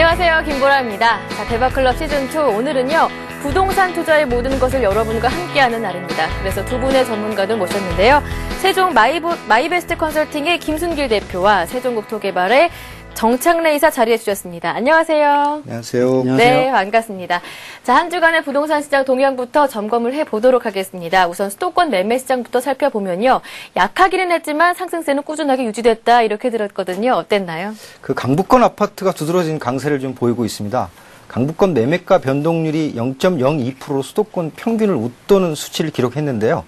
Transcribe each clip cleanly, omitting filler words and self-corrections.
안녕하세요, 김보라입니다. 자, 대박클럽 시즌2 오늘은요, 부동산 투자의 모든 것을 여러분과 함께하는 날입니다. 그래서 두 분의 전문가도 모셨는데요. 세종 마이베스트 컨설팅의 김순길 대표와 세종국토개발의 정창래 이사 자리해 주셨습니다. 안녕하세요. 안녕하세요. 네, 반갑습니다. 자, 한 주간의 부동산 시장 동향부터 점검을 해보도록 하겠습니다. 우선 수도권 매매 시장부터 살펴보면요. 약하기는 했지만 상승세는 꾸준하게 유지됐다 이렇게 들었거든요. 어땠나요? 그 강북권 아파트가 두드러진 강세를 좀 보이고 있습니다. 강북권 매매가 변동률이 0.02%로 수도권 평균을 웃도는 수치를 기록했는데요.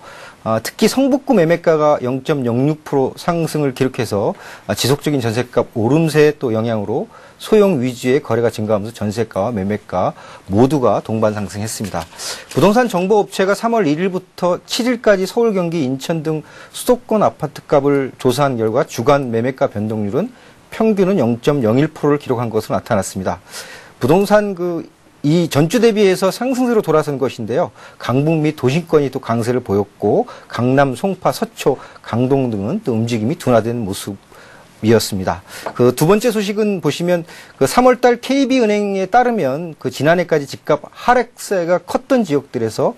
특히 성북구 매매가가 0.06% 상승을 기록해서 지속적인 전셋값 오름세의 또 영향으로 소형 위주의 거래가 증가하면서 전세가와 매매가 모두가 동반 상승했습니다. 부동산 정보업체가 3월 1일부터 7일까지 서울, 경기, 인천 등 수도권 아파트값을 조사한 결과 주간 매매가 변동률은 평균은 0.01%를 기록한 것으로 나타났습니다. 부동산 이 전주 대비해서 상승세로 돌아선 것인데요. 강북 및 도심권이 또 강세를 보였고 강남, 송파, 서초, 강동 등은 또 움직임이 둔화된 모습이었습니다. 그 두 번째 소식은 보시면 그 3월달 KB은행에 따르면 그 지난해까지 집값 하락세가 컸던 지역들에서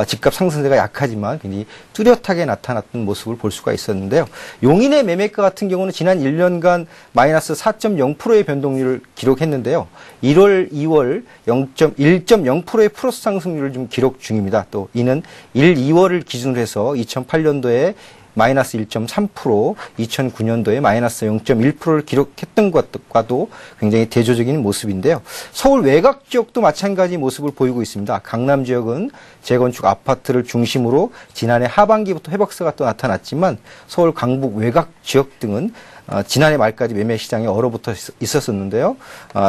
집값 상승세가 약하지만 굉장히 뚜렷하게 나타났던 모습을 볼 수가 있었는데요. 용인의 매매가 같은 경우는 지난 1년간 마이너스 4.0%의 변동률을 기록했는데요. 1월, 2월 1.0%의 플러스 상승률을 좀 기록 중입니다. 또 이는 1, 2월을 기준으로 해서 2008년도에 마이너스 1.3%, 2009년도에 마이너스 0.1%를 기록했던 것과도 굉장히 대조적인 모습인데요. 서울 외곽 지역도 마찬가지 모습을 보이고 있습니다. 강남 지역은 재건축 아파트를 중심으로 지난해 하반기부터 회복세가 또 나타났지만 서울 강북 외곽 지역 등은 지난해 말까지 매매 시장에 얼어붙어 있었었는데요.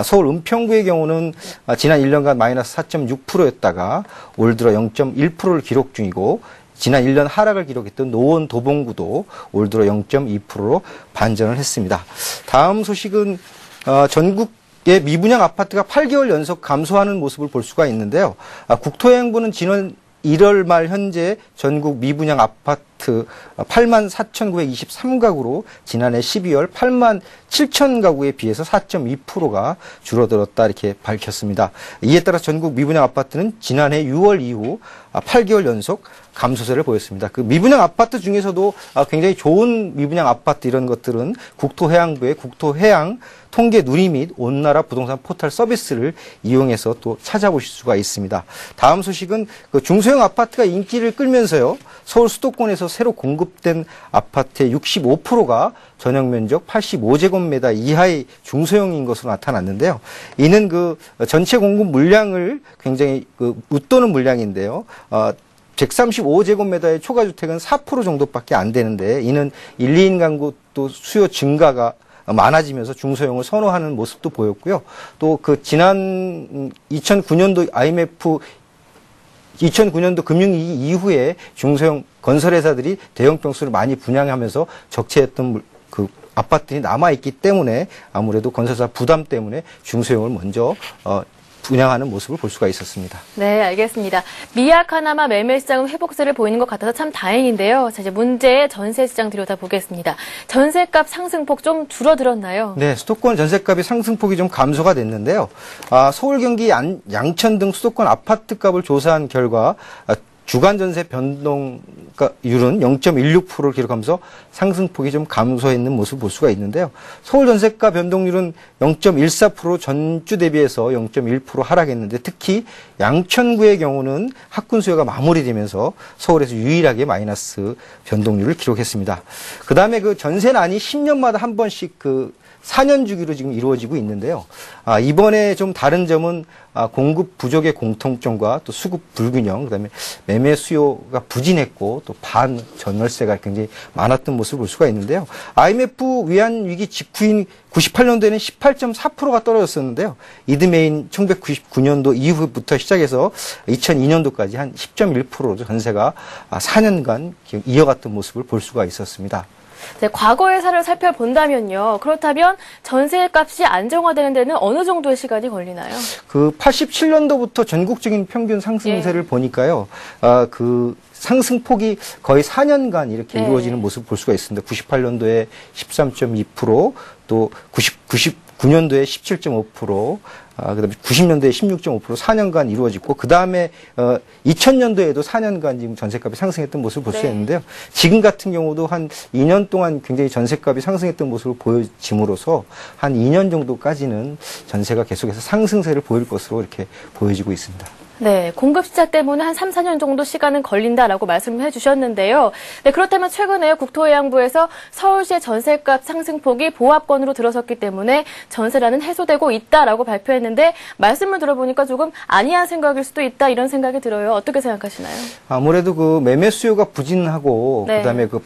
서울 은평구의 경우는 지난 1년간 마이너스 4.6%였다가 올 들어 0.1%를 기록 중이고 지난 1년 하락을 기록했던 노원 도봉구도 올 들어 0.2%로 반전을 했습니다. 다음 소식은 전국의 미분양 아파트가 8개월 연속 감소하는 모습을 볼 수가 있는데요. 국토해양부는 지난 1월 말 현재 전국 미분양 아파트 84,923가구로 지난해 12월 87,000가구에 비해서 4.2%가 줄어들었다 이렇게 밝혔습니다. 이에 따라 전국 미분양 아파트는 지난해 6월 이후 8개월 연속 감소세를 보였습니다. 그 미분양 아파트 중에서도 굉장히 좋은 미분양 아파트 이런 것들은 국토해양부의 국토해양 통계 누리 및 온나라 부동산 포털 서비스를 이용해서 또 찾아보실 수가 있습니다. 다음 소식은 그 중소형 아파트가 인기를 끌면서요. 서울 수도권에서 새로 공급된 아파트의 65%가 전용 면적 85제곱미터 이하의 중소형인 것으로 나타났는데요. 이는 그 전체 공급 물량을 굉장히 웃도는 물량인데요. 135제곱미터의 초과주택은 4% 정도밖에 안 되는데 이는 1, 2인 가구 또 수요 증가가 많아지면서 중소형을 선호하는 모습도 보였고요. 또 그 지난 2009년도 IMF 2009년도 금융위기 이후에 중소형 건설회사들이 대형 평수를 많이 분양하면서 적체했던 그 아파트들이 남아있기 때문에 아무래도 건설사 부담 때문에 중소형을 먼저 분양하는 모습을 볼 수가 있었습니다. 네, 알겠습니다. 미약하나마 매매 시장은 회복세를 보이는 것 같아서 참 다행인데요. 자, 이제 문제의 전세 시장 들여다보겠습니다. 전세값 상승폭 좀 줄어들었나요? 네, 수도권 전세값이 상승폭이 좀 감소가 됐는데요. 서울, 경기, 양천 등 수도권 아파트값을 조사한 결과 주간 전세 변동율은 0.16%를 기록하면서 상승폭이 좀 감소했는 모습을 볼 수가 있는데요. 서울 전세가 변동률은 0.14% 전주 대비해서 0.1% 하락했는데 특히 양천구의 경우는 학군 수요가 마무리되면서 서울에서 유일하게 마이너스 변동률을 기록했습니다. 그 다음에 그 전세난이 10년마다 한 번씩 4년 주기로 지금 이루어지고 있는데요. 이번에 좀 다른 점은 공급 부족의 공통점과 또 수급 불균형, 그다음에 매매 수요가 부진했고 또 반전월세가 굉장히 많았던 모습을 볼 수가 있는데요. IMF 위안 위기 직후인 98년도에는 18.4%가 떨어졌었는데요. 이듬해인 1999년도 이후부터 시작해서 2002년도까지 한 10.1%로 전세가 4년간 이어갔던 모습을 볼 수가 있었습니다. 네, 과거의 사례를 살펴본다면요. 그렇다면 전세값이 안정화되는 데는 어느 정도의 시간이 걸리나요? 그 87년도부터 전국적인 평균 상승세를 보니까요. 그 상승폭이 거의 4년간 이렇게 이루어지는 모습을 볼 수가 있습니다. 98년도에 13.2%, 또 9년도에 17.5%, 그다음에 90년도에 16.5% 4년간 이루어지고 그다음에 2000년도에도 4년간 지금 전셋값이 상승했던 모습을 볼 수 네. 있는데요. 지금 같은 경우도 한 2년 동안 굉장히 전셋값이 상승했던 모습을 보여짐으로써 한 2년 정도까지는 전세가 계속해서 상승세를 보일 것으로 이렇게 보여지고 있습니다. 네, 공급 시차 때문에 한 3, 4년 정도 시간은 걸린다라고 말씀해 주셨는데요. 네, 그렇다면 최근에 국토해양부에서 서울시의 전세값 상승폭이 보합권으로 들어섰기 때문에 전세난은 해소되고 있다라고 발표했는데 말씀을 들어보니까 조금 아니한 생각일 수도 있다 이런 생각이 들어요. 어떻게 생각하시나요? 아무래도 그 매매 수요가 부진하고 네. 그다음에 그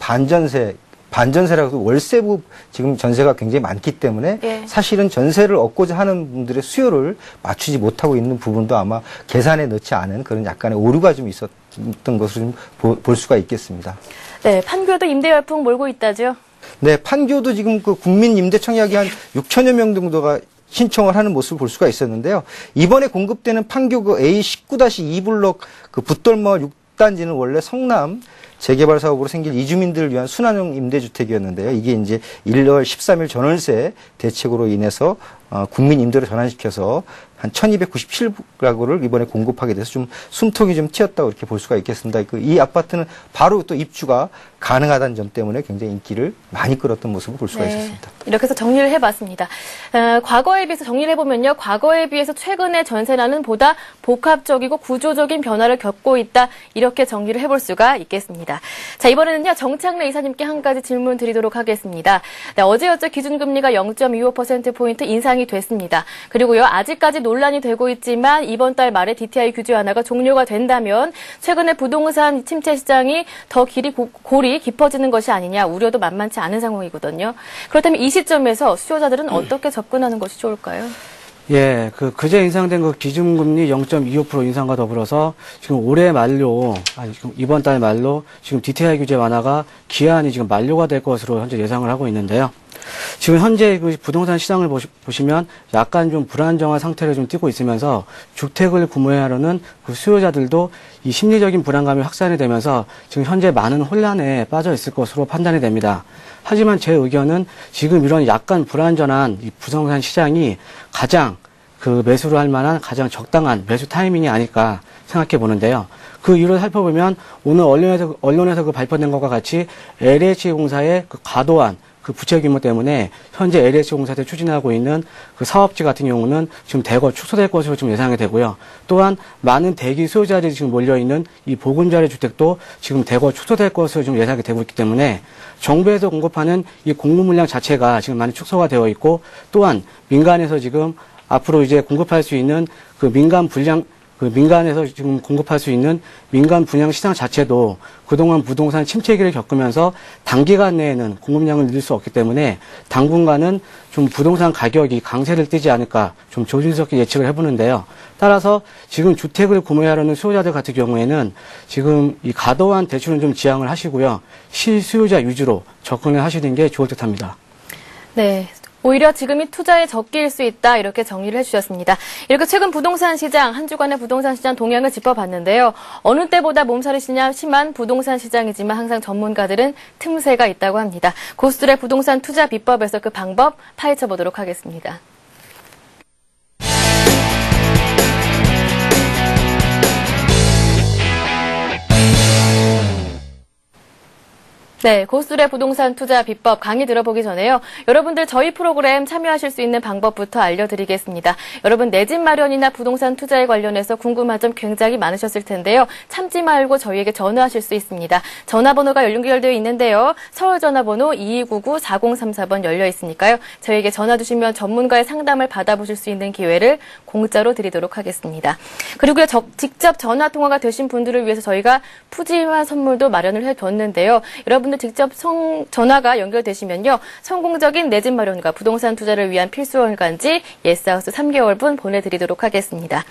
반전세라고 월세부 지금 전세가 굉장히 많기 때문에 예. 사실은 전세를 얻고자 하는 분들의 수요를 맞추지 못하고 있는 부분도 아마 계산에 넣지 않은 그런 약간의 오류가 좀 있었던 것을 좀 볼 수가 있겠습니다. 네, 판교도 임대 열풍 몰고 있다죠. 네, 판교도 지금 그 국민 임대 청약이 한 6천여 명 정도가 신청을 하는 모습을 볼 수가 있었는데요. 이번에 공급되는 판교 그 A19-2 블록 그 붙돌마을 6단지는 원래 성남 재개발 사업으로 생길 이주민들을 위한 순환형 임대주택이었는데요. 이게 이제 1월 13일 전월세 대책으로 인해서 국민 임대로 전환시켜서 한 1297가구를 이번에 공급하게 돼서 좀 숨통이 좀 튀었다고 이렇게 볼 수가 있겠습니다. 이 아파트는 바로 또 입주가 가능하다는 점 때문에 굉장히 인기를 많이 끌었던 모습을 볼 수가 있었습니다. 이렇게 해서 정리를 해봤습니다. 과거에 비해서 정리를 해보면요. 과거에 비해서 최근의 전세난은 보다 복합적이고 구조적인 변화를 겪고 있다. 이렇게 정리를 해볼 수가 있겠습니다. 자, 이번에는요. 정창래 이사님께 한 가지 질문 드리도록 하겠습니다. 네, 어제였죠. 기준금리가 0.25%포인트 인상이 됐습니다. 그리고요. 아직까지 논란이 되고 있지만 이번 달 말에 DTI 규제 완화가 종료가 된다면 최근에 부동산 침체 시장이 더 골이 깊어지는 것이 아니냐 우려도 만만치 않은 상황이거든요. 그렇다면 이 시점에서 수요자들은 어떻게 접근하는 것이 좋을까요? 예, 그제 인상된 그 기준금리 0.25% 인상과 더불어서 지금 올해 말로, 지금 이번 달 말로 지금 DTI 규제 완화가 기한이 지금 만료가 될 것으로 현재 예상을 하고 있는데요. 지금 현재 그 부동산 시장을 보시면 약간 좀 불안정한 상태를 좀 띠고 있으면서 주택을 구매하려는 그 수요자들도 이 심리적인 불안감이 확산이 되면서 지금 현재 많은 혼란에 빠져 있을 것으로 판단이 됩니다. 하지만 제 의견은 지금 이런 약간 불안전한 이 부동산 시장이 가장 그 매수를 할 만한 가장 적당한 매수 타이밍이 아닐까 생각해 보는데요. 그 이유를 살펴보면 오늘 언론에서 그 발표된 것과 같이 LH공사의 그 과도한 그 부채 규모 때문에 현재 LH공사에서 추진하고 있는 그 사업지 같은 경우는 지금 대거 축소될 것으로 지금 예상이 되고요. 또한 많은 대기 수요자들이 지금 몰려있는 이 보금자리 주택도 지금 대거 축소될 것으로 지금 예상이 되고 있기 때문에 정부에서 공급하는 이 공급 물량 자체가 지금 많이 축소가 되어 있고 또한 민간에서 지금 앞으로 이제 공급할 수 있는 그 민간에서 지금 공급할 수 있는 민간 분양 시장 자체도 그동안 부동산 침체기를 겪으면서 단기간 내에는 공급량을 늘릴 수 없기 때문에 당분간은 좀 부동산 가격이 강세를 띠지 않을까 좀 조심스럽게 예측을 해보는데요. 따라서 지금 주택을 구매하려는 수요자들 같은 경우에는 지금 이 과도한 대출은 좀 지양을 하시고요. 실수요자 위주로 접근을 하시는 게 좋을 듯 합니다. 네. 오히려 지금이 투자의 적기일 수 있다 이렇게 정리를 해주셨습니다. 이렇게 최근 부동산 시장, 한 주간의 부동산 시장 동향을 짚어봤는데요. 어느 때보다 몸살이 심한 부동산 시장이지만 항상 전문가들은 틈새가 있다고 합니다. 고수들의 부동산 투자 비법에서 그 방법 파헤쳐보도록 하겠습니다. 네, 고수들의 부동산 투자 비법 강의 들어보기 전에요. 여러분들 저희 프로그램 참여하실 수 있는 방법부터 알려드리겠습니다. 여러분 내 집 마련이나 부동산 투자에 관련해서 궁금한 점 굉장히 많으셨을 텐데요. 참지 말고 저희에게 전화하실 수 있습니다. 전화번호가 연결되어 있는데요. 서울 전화번호 2299-4034번 열려 있으니까요. 저희에게 전화 주시면 전문가의 상담을 받아보실 수 있는 기회를 공짜로 드리도록 하겠습니다. 그리고요, 직접 전화 통화가 되신 분들을 위해서 저희가 푸짐한 선물도 마련을 해뒀는데요. 여러분들 직접 전화가 연결되시면요. 성공적인 내 집 마련과 부동산 투자를 위한 필수 월간지 예스하우스 3개월분 보내드리도록 하겠습니다.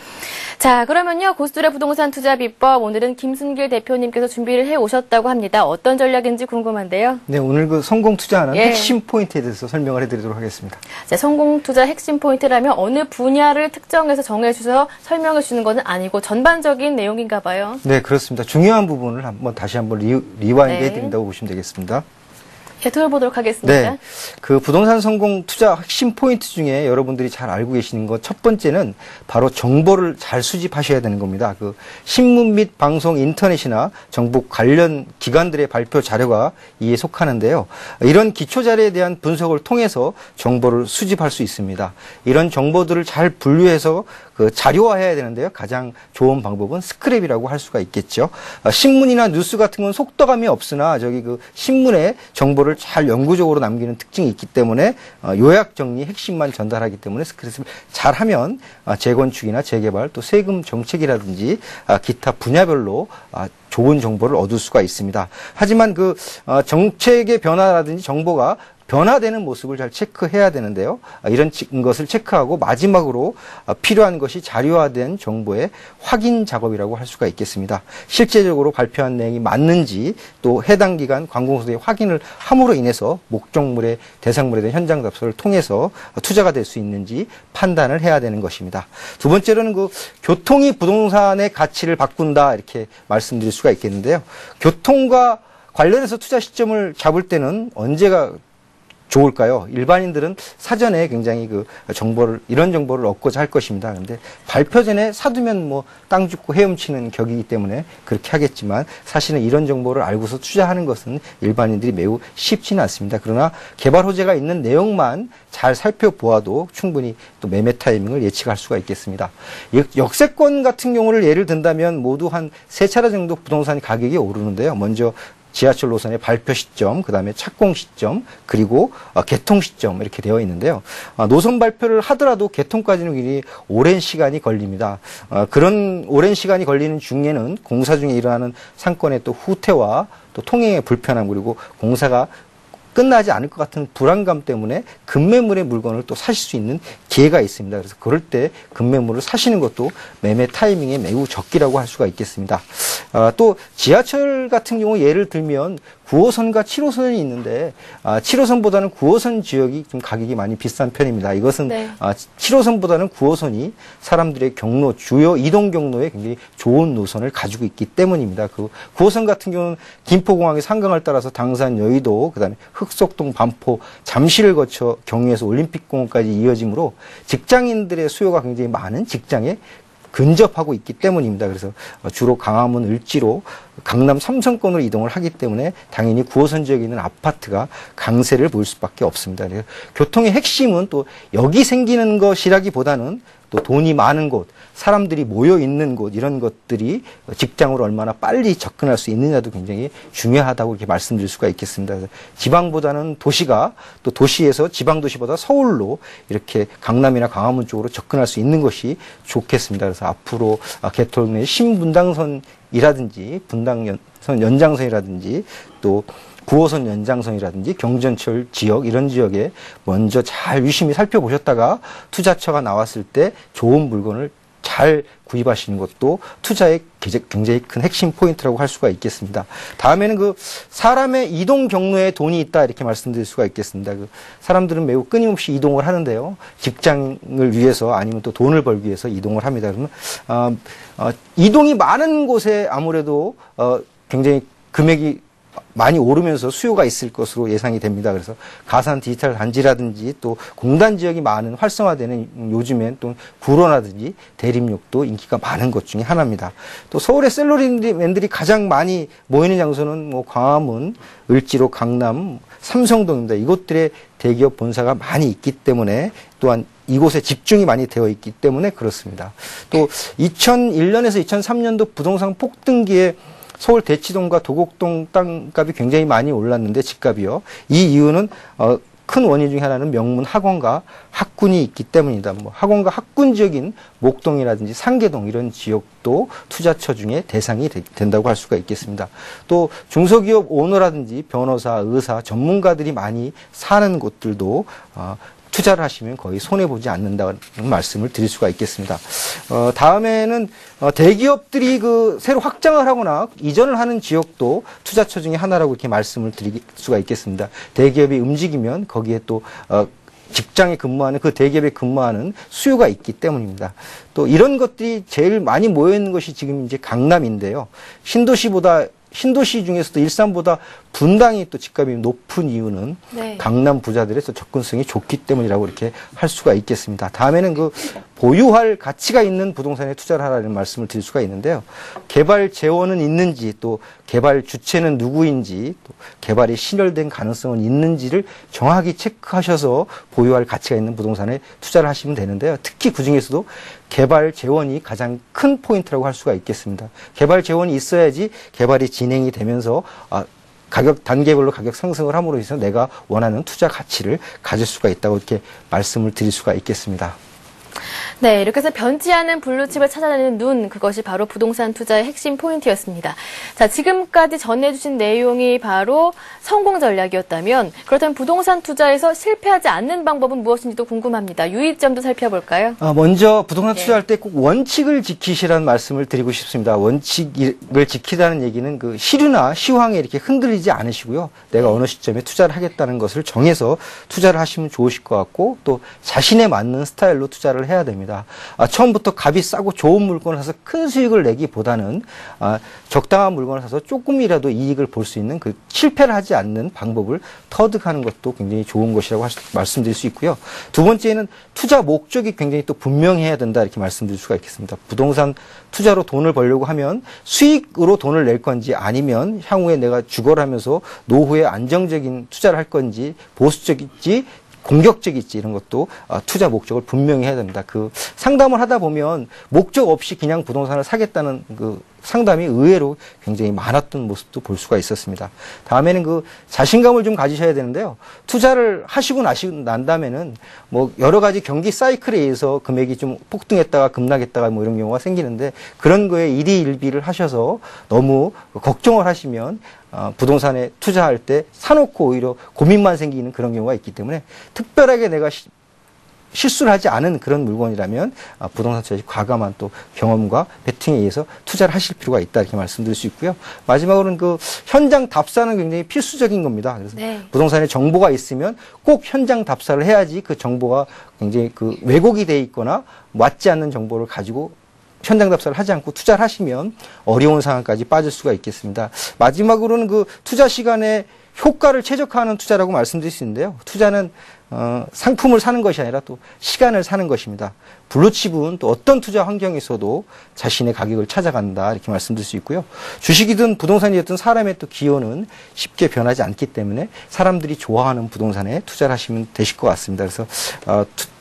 자, 그러면요. 고수들의 부동산 투자 비법 오늘은 김순길 대표님께서 준비를 해오셨다고 합니다. 어떤 전략인지 궁금한데요. 네, 오늘 그 성공 투자하는 예. 핵심 포인트에 대해서 설명을 해드리도록 하겠습니다. 자, 성공 투자 핵심 포인트라면 어느 분야를 특정해서 정해주셔서 설명해 주는 것은 아니고 전반적인 내용인가 봐요. 네, 그렇습니다. 중요한 부분을 다시 한번 리와인드 네. 해드린다고 보시면 되겠습니다. 돌아보도록 하겠습니다. 네. 그 부동산 성공 투자 핵심 포인트 중에 여러분들이 잘 알고 계시는 것 첫 번째는 바로 정보를 잘 수집하셔야 되는 겁니다. 그 신문 및 방송, 인터넷이나 정부 관련 기관들의 발표 자료가 이에 속하는데요. 이런 기초 자료에 대한 분석을 통해서 정보를 수집할 수 있습니다. 이런 정보들을 잘 분류해서 그 자료화해야 되는데요. 가장 좋은 방법은 스크랩이라고 할 수가 있겠죠. 신문이나 뉴스 같은 건 속도감이 없으나 저기 그 신문에 정보를 잘 영구적으로 남기는 특징이 있기 때문에 요약 정리 핵심만 전달하기 때문에 스크랩을 잘하면 재건축이나 재개발 또 세금 정책이라든지 기타 분야별로 좋은 정보를 얻을 수가 있습니다. 하지만 그 정책의 변화라든지 정보가 변화되는 모습을 잘 체크해야 되는데요. 이런 것을 체크하고 마지막으로 필요한 것이 자료화된 정보의 확인 작업이라고 할 수가 있겠습니다. 실제적으로 발표한 내용이 맞는지 또 해당 기관 관공서의 확인을 함으로 인해서 목적물의 대상물에 대한 현장 답사를 통해서 투자가 될 수 있는지 판단을 해야 되는 것입니다. 두 번째로는 그 교통이 부동산의 가치를 바꾼다 이렇게 말씀드릴 수가 있겠는데요. 교통과 관련해서 투자 시점을 잡을 때는 언제가 좋을까요? 일반인들은 사전에 굉장히 그 이런 정보를 얻고자 할 것입니다. 그런데 발표 전에 사두면 뭐 땅 죽고 헤엄치는 격이기 때문에 그렇게 하겠지만 사실은 이런 정보를 알고서 투자하는 것은 일반인들이 매우 쉽지는 않습니다. 그러나 개발 호재가 있는 내용만 잘 살펴보아도 충분히 또 매매 타이밍을 예측할 수가 있겠습니다. 역세권 같은 경우를 예를 든다면 모두 한 3차례 정도 부동산 가격이 오르는데요. 먼저 지하철 노선의 발표 시점, 그 다음에 착공 시점, 그리고 개통 시점 이렇게 되어 있는데요. 노선 발표를 하더라도 개통까지는 굉장히 오랜 시간이 걸립니다. 그런 오랜 시간이 걸리는 중에는 공사 중에 일어나는 상권의 또 후퇴와 또 통행의 불편함 그리고 공사가 끝나지 않을 것 같은 불안감 때문에 급매물의 물건을 또 사실 수 있는 기회가 있습니다. 그래서 그럴 때 급매물을 사시는 것도 매매 타이밍에 매우 적기라고 할 수가 있겠습니다. 또 지하철 같은 경우 예를 들면 9호선과 7호선이 있는데 7호선보다는 9호선 지역이 좀 가격이 많이 비싼 편입니다. 이것은 네. 7호선보다는 9호선이 사람들의 경로, 주요 이동 경로에 굉장히 좋은 노선을 가지고 있기 때문입니다. 그 9호선 같은 경우는 김포공항의 상강을 따라서 당산, 여의도, 그다음에 흑석동, 반포, 잠실을 거쳐 경유해서 올림픽공원까지 이어지므로 직장인들의 수요가 굉장히 많은 직장에 근접하고 있기 때문입니다. 그래서 주로 강화문 을지로 강남 삼성권으로 이동을 하기 때문에 당연히 9호선 지역에 있는 아파트가 강세를 보일 수밖에 없습니다. 그래서 교통의 핵심은 또 여기 생기는 것이라기보다는 또 돈이 많은 곳, 사람들이 모여 있는 곳 이런 것들이 직장으로 얼마나 빨리 접근할 수 있느냐도 굉장히 중요하다고 이렇게 말씀드릴 수가 있겠습니다. 그래서 지방보다는 도시가 또 도시에서 지방 도시보다 서울로 이렇게 강남이나 강화문 쪽으로 접근할 수 있는 것이 좋겠습니다. 그래서 앞으로 개통의 신분당선이라든지 분당선 연장선이라든지 또 9호선 연장선이라든지 경전철 지역 이런 지역에 먼저 잘 유심히 살펴보셨다가 투자처가 나왔을 때 좋은 물건을 잘 구입하시는 것도 투자의 굉장히 큰 핵심 포인트라고 할 수가 있겠습니다. 다음에는 그 사람의 이동 경로에 돈이 있다 이렇게 말씀드릴 수가 있겠습니다. 그 사람들은 매우 끊임없이 이동을 하는데요. 직장을 위해서 아니면 또 돈을 벌기 위해서 이동을 합니다. 그러면 이동이 많은 곳에 아무래도 굉장히 금액이 많이 오르면서 수요가 있을 것으로 예상이 됩니다. 그래서 가산 디지털 단지라든지 또 공단 지역이 많은 활성화되는 요즘엔 또 구로라든지 대림역도 인기가 많은 것 중에 하나입니다. 또 서울의 셀러리맨들이 가장 많이 모이는 장소는 뭐 광화문, 을지로, 강남, 삼성동입니다. 이곳들의 대기업 본사가 많이 있기 때문에 또한 이곳에 집중이 많이 되어 있기 때문에 그렇습니다. 또 2001년에서 2003년도 부동산 폭등기에 서울 대치동과 도곡동 땅값이 굉장히 많이 올랐는데 집값이요. 이 이유는 큰 원인 중에 하나는 명문 학원과 학군이 있기 때문이다. 뭐 학원과 학군 지역인 목동이라든지 상계동 이런 지역도 투자처 중에 대상이 된다고 할 수가 있겠습니다. 또 중소기업 오너라든지 변호사, 의사, 전문가들이 많이 사는 곳들도 투자를 하시면 거의 손해보지 않는다는 말씀을 드릴 수가 있겠습니다. 다음에는 대기업들이 새로 확장을 하거나 이전을 하는 지역도 투자처 중에 하나라고 이렇게 말씀을 드릴 수가 있겠습니다. 대기업이 움직이면 거기에 또 직장에 근무하는 그 대기업에 근무하는 수요가 있기 때문입니다. 또 이런 것들이 제일 많이 모여 있는 것이 지금 이제 강남인데요. 신도시보다 신도시 중에서도 일산보다 분당이 또 집값이 높은 이유는 네. 강남 부자들의 또 접근성이 좋기 때문이라고 이렇게 할 수가 있겠습니다. 다음에는 그 보유할 가치가 있는 부동산에 투자를 하라는 말씀을 드릴 수가 있는데요. 개발 재원은 있는지, 또 개발 주체는 누구인지, 또 개발이 신혈된 가능성은 있는지를 정확히 체크하셔서 보유할 가치가 있는 부동산에 투자를 하시면 되는데요. 특히 그중에서도 개발 재원이 가장 큰 포인트라고 할 수가 있겠습니다. 개발 재원이 있어야지 개발이 진행이 되면서 가격 단계별로 가격 상승을 함으로 해서 내가 원하는 투자 가치를 가질 수가 있다고 이렇게 말씀을 드릴 수가 있겠습니다. 네, 이렇게 해서 변치 않은 블루칩을 찾아내는 눈, 그것이 바로 부동산 투자의 핵심 포인트였습니다. 자, 지금까지 전해주신 내용이 바로 성공 전략이었다면, 그렇다면 부동산 투자에서 실패하지 않는 방법은 무엇인지도 궁금합니다. 유의점도 살펴볼까요? 먼저 부동산 투자할 때 꼭 원칙을 지키시라는 말씀을 드리고 싶습니다. 원칙을 지키다는 얘기는 그 시류나 시황에 이렇게 흔들리지 않으시고요. 내가 어느 시점에 투자를 하겠다는 것을 정해서 투자를 하시면 좋으실 것 같고, 또 자신에 맞는 스타일로 투자를 해야 됩니다. 처음부터 값이 싸고 좋은 물건을 사서 큰 수익을 내기보다는 적당한 물건을 사서 조금이라도 이익을 볼 수 있는 그 실패를 하지 않는 방법을 터득하는 것도 굉장히 좋은 것이라고 말씀드릴 수 있고요. 두 번째는 투자 목적이 굉장히 또 분명해야 된다 이렇게 말씀드릴 수가 있겠습니다. 부동산 투자로 돈을 벌려고 하면 수익으로 돈을 낼 건지, 아니면 향후에 내가 주거하면서 노후에 안정적인 투자를 할 건지, 보수적인지 공격적일지, 이런 것도 투자 목적을 분명히 해야 됩니다. 그 상담을 하다 보면 목적 없이 그냥 부동산을 사겠다는 그 상담이 의외로 굉장히 많았던 모습도 볼 수가 있었습니다. 다음에는 그 자신감을 좀 가지셔야 되는데요. 투자를 하시고 난 다음에는 뭐 여러 가지 경기 사이클에 의해서 금액이 좀 폭등했다가 급락했다가 뭐 이런 경우가 생기는데, 그런 거에 일희일비를 하셔서 너무 걱정을 하시면 부동산에 투자할 때 사놓고 오히려 고민만 생기는 그런 경우가 있기 때문에, 특별하게 내가 실수를 하지 않은 그런 물건이라면 부동산 투자에 과감한 또 경험과 베팅에 의해서 투자를 하실 필요가 있다 이렇게 말씀드릴 수 있고요. 마지막으로는 그 현장 답사는 굉장히 필수적인 겁니다. 그래서 네. 부동산에 정보가 있으면 꼭 현장 답사를 해야지 그 정보가 굉장히 그 왜곡이 돼 있거나 맞지 않는 정보를 가지고 현장 답사를 하지 않고 투자를 하시면 어려운 상황까지 빠질 수가 있겠습니다. 마지막으로는 그 투자 시간에 효과를 최적화하는 투자라고 말씀드릴 수 있는데요. 투자는 상품을 사는 것이 아니라 또 시간을 사는 것입니다. 블루칩은 또 어떤 투자 환경에서도 자신의 가격을 찾아간다 이렇게 말씀드릴 수 있고요. 주식이든 부동산이든 사람의 또 기호는 쉽게 변하지 않기 때문에 사람들이 좋아하는 부동산에 투자를 하시면 되실 것 같습니다. 그래서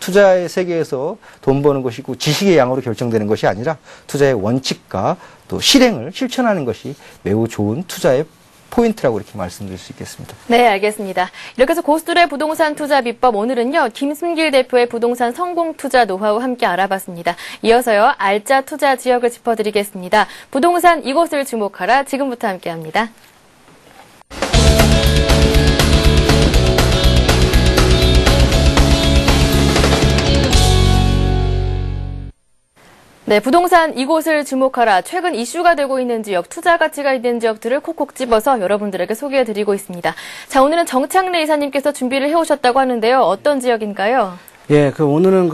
투자의 세계에서 돈 버는 것이고 지식의 양으로 결정되는 것이 아니라 투자의 원칙과 또 실행을 실천하는 것이 매우 좋은 투자의 포인트라고 이렇게 말씀드릴 수 있겠습니다. 네, 알겠습니다. 이렇게 해서 고수들의 부동산 투자 비법, 오늘은요, 김순길 대표의 부동산 성공 투자 노하우 함께 알아봤습니다. 이어서요, 알짜 투자 지역을 짚어드리겠습니다. 부동산 이곳을 주목하라, 지금부터 함께합니다. 네, 부동산 이곳을 주목하라. 최근 이슈가 되고 있는 지역, 투자 가치가 있는 지역들을 콕콕 집어서 여러분들에게 소개해드리고 있습니다. 자, 오늘은 정창래 이사님께서 준비를 해오셨다고 하는데요. 어떤 지역인가요? 예, 오늘은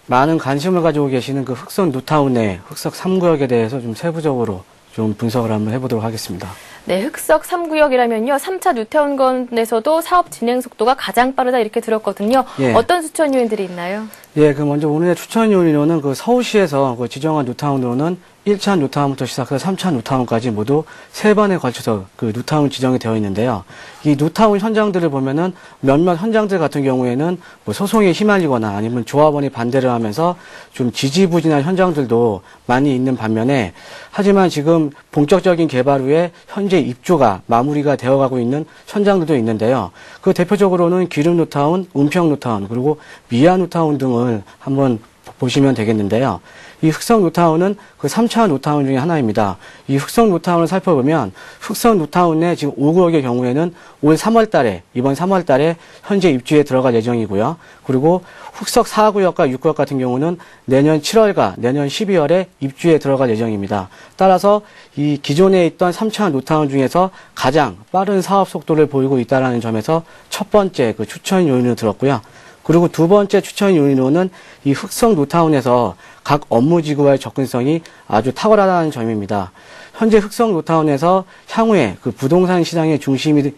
많은 관심을 가지고 계시는 흑석 뉴타운 내 흑석 3구역에 대해서 좀 세부적으로 좀 분석을 한번 해보도록 하겠습니다. 네, 흑석 3구역이라면요. 3차 뉴타운건에서도 사업 진행 속도가 가장 빠르다 이렇게 들었거든요. 예. 어떤 추천 요인들이 있나요? 예, 먼저 오늘의 추천 요인으로는 서울시에서 지정한 뉴타운으로는 1차 뉴타운부터 시작해서 3차 뉴타운까지 모두 3번에 걸쳐서 뉴타운 지정이 되어 있는데요. 이 뉴타운 현장들을 보면은 몇몇 현장들 같은 경우에는 소송에 휘말리거나 아니면 조합원이 반대를 하면서 좀 지지부진한 현장들도 많이 있는 반면에, 하지만 지금 본격적인 개발 후에 현재 입주가 마무리가 되어가고 있는 현장들도 있는데요. 그 대표적으로는 기름 뉴타운, 은평 뉴타운, 그리고 미아 뉴타운 등을 한번 보시면 되겠는데요. 이 흑석 뉴타운은 3차 뉴타운 중에 하나입니다. 이 흑석 뉴타운을 살펴보면 흑석 뉴타운 내 지금 5구역의 경우에는 이번 3월 달에 현재 입주에 들어갈 예정이고요. 그리고 흑석 4구역과 6구역 같은 경우는 내년 7월과 내년 12월에 입주에 들어갈 예정입니다. 따라서 이 기존에 있던 3차 뉴타운 중에서 가장 빠른 사업 속도를 보이고 있다는 점에서 첫 번째 추천 요인을 들었고요. 그리고 두 번째 추천 요인으로는 이 흑성 뉴타운에서 각 업무지구와의 접근성이 아주 탁월하다는 점입니다. 현재 흑성 뉴타운에서 향후에 그 부동산 시장의 중심이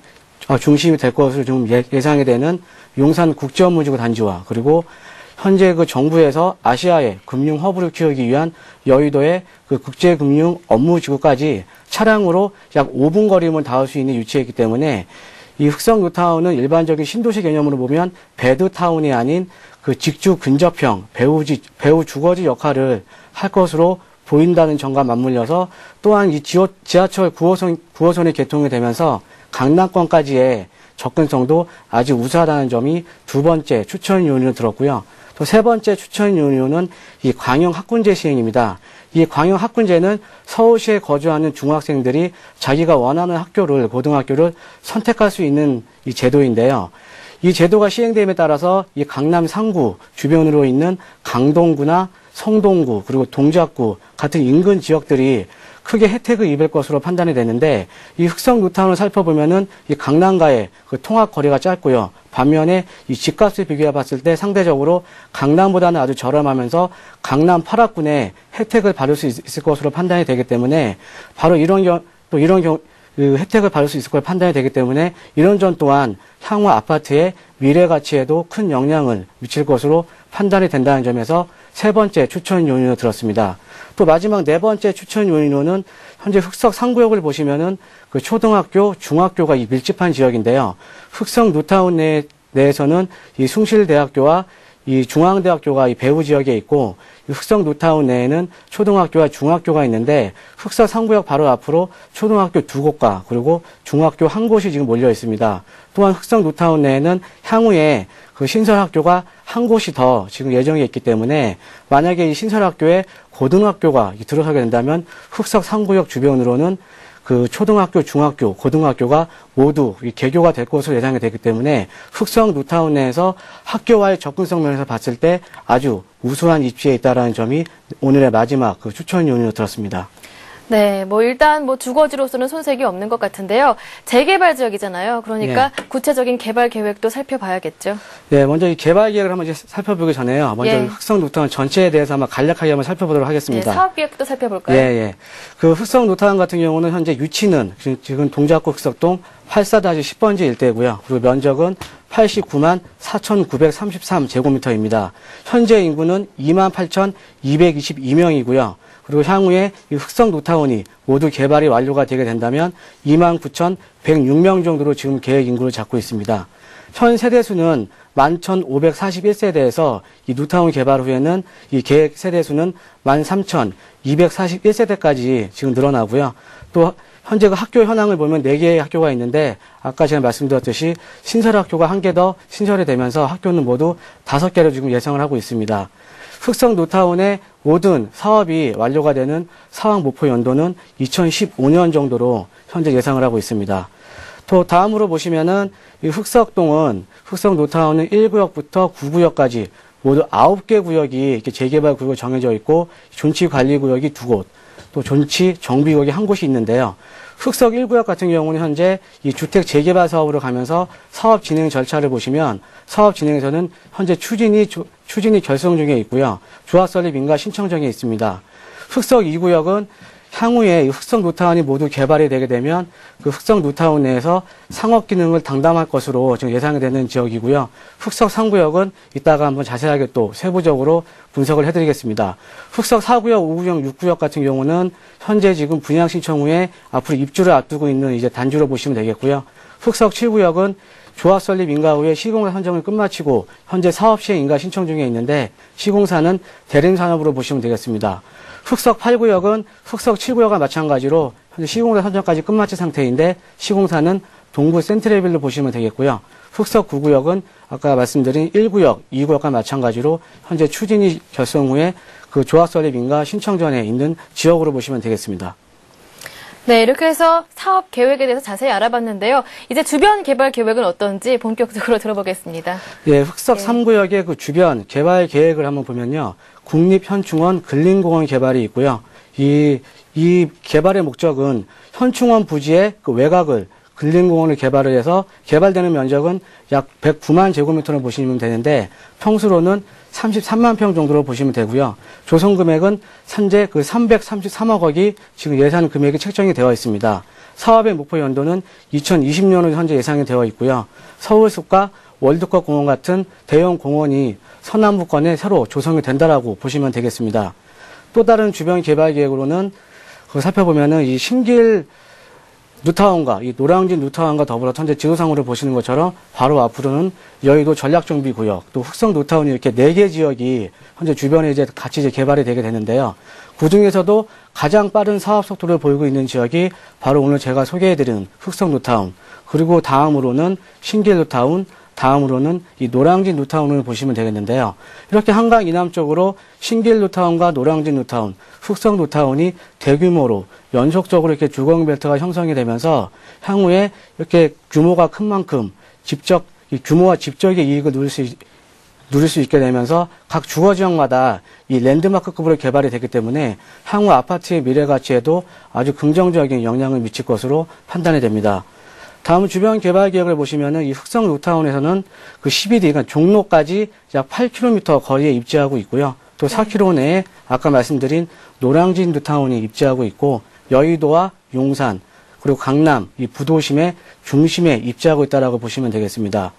될 것으로 좀 예상이 되는 용산 국제업무지구 단지와 그리고 현재 그 정부에서 아시아의 금융 허브를 키우기 위한 여의도의 그 국제금융 업무지구까지 차량으로 약 5분 거리면 닿을 수 있는 위치에 있기 때문에 이 흑성 뉴타운은 일반적인 신도시 개념으로 보면 배드타운이 아닌 그 직주 근접형 배후 주거지 역할을 할 것으로 보인다는 점과 맞물려서 또한 이 지하철 9호선이 개통이 되면서 강남권까지의 접근성도 아주 우수하다는 점이 두 번째 추천 요인으로 들었고요. 또 세 번째 추천 요인은 이 광역 학군제 시행입니다. 이 광역 학군제는 서울시에 거주하는 중학생들이 자기가 원하는 고등학교를 선택할 수 있는 이 제도인데요. 이 제도가 시행됨에 따라서 이 강남 상구 주변으로 있는 강동구나 성동구 그리고 동작구 같은 인근 지역들이 크게 혜택을 입을 것으로 판단이 되는데 이 흑성 뉴타운을 살펴보면은 이 강남과의 그 통학 거리가 짧고요. 반면에 이 집값을 비교해 봤을 때 상대적으로 강남보다는 아주 저렴하면서 강남 8학군에 혜택을 받을 수 있을 것으로 판단이 되기 때문에 바로 이런 혜택을 받을 수 있을 걸 판단이 되기 때문에 이런 점 또한 향후 아파트의 미래 가치에도 큰 영향을 미칠 것으로 판단이 된다는 점에서 세 번째 추천 요인으로 들었습니다. 또 마지막 네 번째 추천 요인으로는 현재 흑석 3구역을 보시면은 그 초등학교, 중학교가 이 밀집한 지역인데요. 흑석 뉴타운 내에서는 이 숭실대학교와 이 중앙대학교가 이 배후 지역에 있고 이 흑석 뉴타운 내에는 초등학교와 중학교가 있는데 흑석 3구역 바로 앞으로 초등학교 2곳과 그리고 중학교 1곳이 지금 몰려 있습니다. 또한 흑석 뉴타운 내에는 향후에 그 신설학교가 1곳이 더 지금 예정에 있기 때문에 만약에 이 신설학교에 고등학교가 들어서게 된다면 흑석 3구역 주변으로는 그 초등학교, 중학교, 고등학교가 모두 개교가 될 것으로 예상이 되기 때문에 흑성 뉴타운 내에서 학교와의 접근성 면에서 봤을 때 아주 우수한 위치에 있다는 점이 오늘의 마지막 그 추천 요인으로 들었습니다. 네, 일단 주거지로서는 손색이 없는 것 같은데요. 재개발 지역이잖아요. 그러니까 구체적인 개발 계획도 살펴봐야겠죠. 네, 먼저 이 개발 계획을 한번 이제 살펴보기 전에요. 먼저 흑성 뉴타운 전체에 대해서 한번 간략하게 한번 살펴보도록 하겠습니다. 네, 사업 계획도 살펴볼까요? 예. 그 흑성 뉴타운 같은 경우는 현재 위치는 지금 동작구 흑석동 84-10번지 일대고요. 그리고 면적은 89만 4,933 제곱미터입니다. 현재 인구는 28,222명이고요. 그리고 향후에 이 흑성 뉴타운이 모두 개발이 완료가 되게 된다면 29,106명 정도로 지금 계획 인구를 잡고 있습니다. 현 세대수는 11,541세대에서 이 뉴타운 개발 후에는 이 계획 세대수는 13,241세대까지 지금 늘어나고요. 또 현재 그 학교 현황을 보면 4개의 학교가 있는데 아까 제가 말씀드렸듯이 신설학교가 1개 더 신설이 되면서 학교는 모두 5개로 지금 예상을 하고 있습니다. 흑성 뉴타운의 모든 사업이 완료가 되는 사업 목표 연도는 2015년 정도로 현재 예상을 하고 있습니다. 또 다음으로 보시면은 이 흑석동은 흑성 뉴타운은 1구역부터 9구역까지 모두 9개 구역이 이렇게 재개발 구역으로 정해져 있고 존치 관리 구역이 2곳, 또 존치 정비 구역이 1곳이 있는데요. 흑석 1구역 같은 경우는 현재 이 주택 재개발 사업으로 가면서 사업 진행 절차를 보시면 사업 진행에서는 현재 추진이 결성 중에 있고요. 조합 설립 인가 신청 중에 있습니다. 흑석 2구역은 향후에 흑석 뉴타운이 모두 개발이 되게 되면 그 흑석 뉴타운 내에서 상업 기능을 담당할 것으로 지금 예상이 되는 지역이고요. 흑석 3구역은 이따가 한번 자세하게 또 세부적으로 분석을 해드리겠습니다. 흑석 4구역, 5구역, 6구역 같은 경우는 현재 지금 분양 신청 후에 앞으로 입주를 앞두고 있는 이제 단지로 보시면 되겠고요. 흑석 7구역은 조합 설립 인가 후에 시공사 선정을 끝마치고 현재 사업 시행 인가 신청 중에 있는데 시공사는 대림산업으로 보시면 되겠습니다. 흑석 8구역은 흑석 7구역과 마찬가지로 현재 시공사 선정까지 끝마친 상태인데 시공사는 동구 센트레빌로 보시면 되겠고요. 흑석 9구역은 아까 말씀드린 1구역, 2구역과 마찬가지로 현재 추진이 결성 후에 그 조합 설립 인가 신청 전에 있는 지역으로 보시면 되겠습니다. 네, 이렇게 해서 사업 계획에 대해서 자세히 알아봤는데요. 이제 주변 개발 계획은 어떤지 본격적으로 들어보겠습니다. 예, 흑석 3구역의 그 주변 개발 계획을 한번 보면요. 국립현충원 근린공원 개발이 있고요. 이 개발의 목적은 현충원 부지의 그 외곽을 근린공원을 개발을 해서 개발되는 면적은 약 109만 제곱미터로 보시면 되는데 평수로는 33만 평 정도로 보시면 되고요. 조성 금액은 현재 그 333억 원이 지금 예산 금액이 책정이 되어 있습니다. 사업의 목표 연도는 2020년으로 현재 예상이 되어 있고요. 서울숲과 월드컵 공원 같은 대형 공원이 서남부권에 새로 조성이 된다라고 보시면 되겠습니다. 또 다른 주변 개발 계획으로는 그 살펴보면은 이 신길 뉴타운과 이 노량진 뉴타운과 더불어 현재 지도상으로 보시는 것처럼 바로 앞으로는 여의도 전략정비구역, 또 흑성 뉴타운이 이렇게 4개 지역이 현재 주변에 이제 같이 이제 개발이 되게 되는데요. 그 중에서도 가장 빠른 사업 속도를 보이고 있는 지역이 바로 오늘 제가 소개해드린 흑성 뉴타운, 그리고 다음으로는 신길 뉴타운, 다음으로는 이 노량진 뉴타운을 보시면 되겠는데요. 이렇게 한강 이남 쪽으로 신길 뉴타운과 노량진 뉴타운, 흑성 뉴타운이 대규모로 연속적으로 이렇게 주거벨트가 형성이 되면서 향후에 이렇게 규모가 큰 만큼 이 규모와 집적의 이익을 누릴 수 있게 되면서 각 주거 지역마다 이 랜드마크급으로 개발이 되기 때문에 향후 아파트의 미래 가치에도 아주 긍정적인 영향을 미칠 것으로 판단이 됩니다. 다음 주변 개발 계획을 보시면은 이 흑성 뉴타운에서는 그 CBD, 그러니까 종로까지 약 8km 거리에 입지하고 있고요. 또 4km 내에 아까 말씀드린 노량진 뉴타운이 입지하고 있고 여의도와 용산 그리고 강남 이 부도심의 중심에 입지하고 있다라고 보시면 되겠습니다.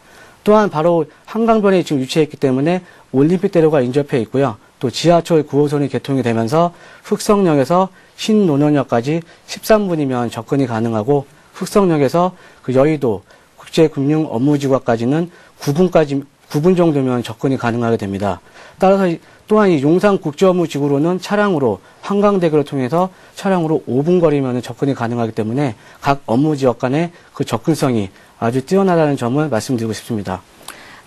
또한 바로 한강변에 지금 위치했기 때문에 올림픽대로가 인접해 있고요. 또 지하철 9호선이 개통이 되면서 흑성역에서 신논현역까지 13분이면 접근이 가능하고 흑성역에서 그 여의도 국제금융업무지구까지는 9분 정도면 접근이 가능하게 됩니다. 따라서 또한 이 용산국제업무지구로는 차량으로 한강대교를 통해서 차량으로 5분 거리면 접근이 가능하기 때문에 각 업무지역 간의 그 접근성이 아주 뛰어나다는 점을 말씀드리고 싶습니다.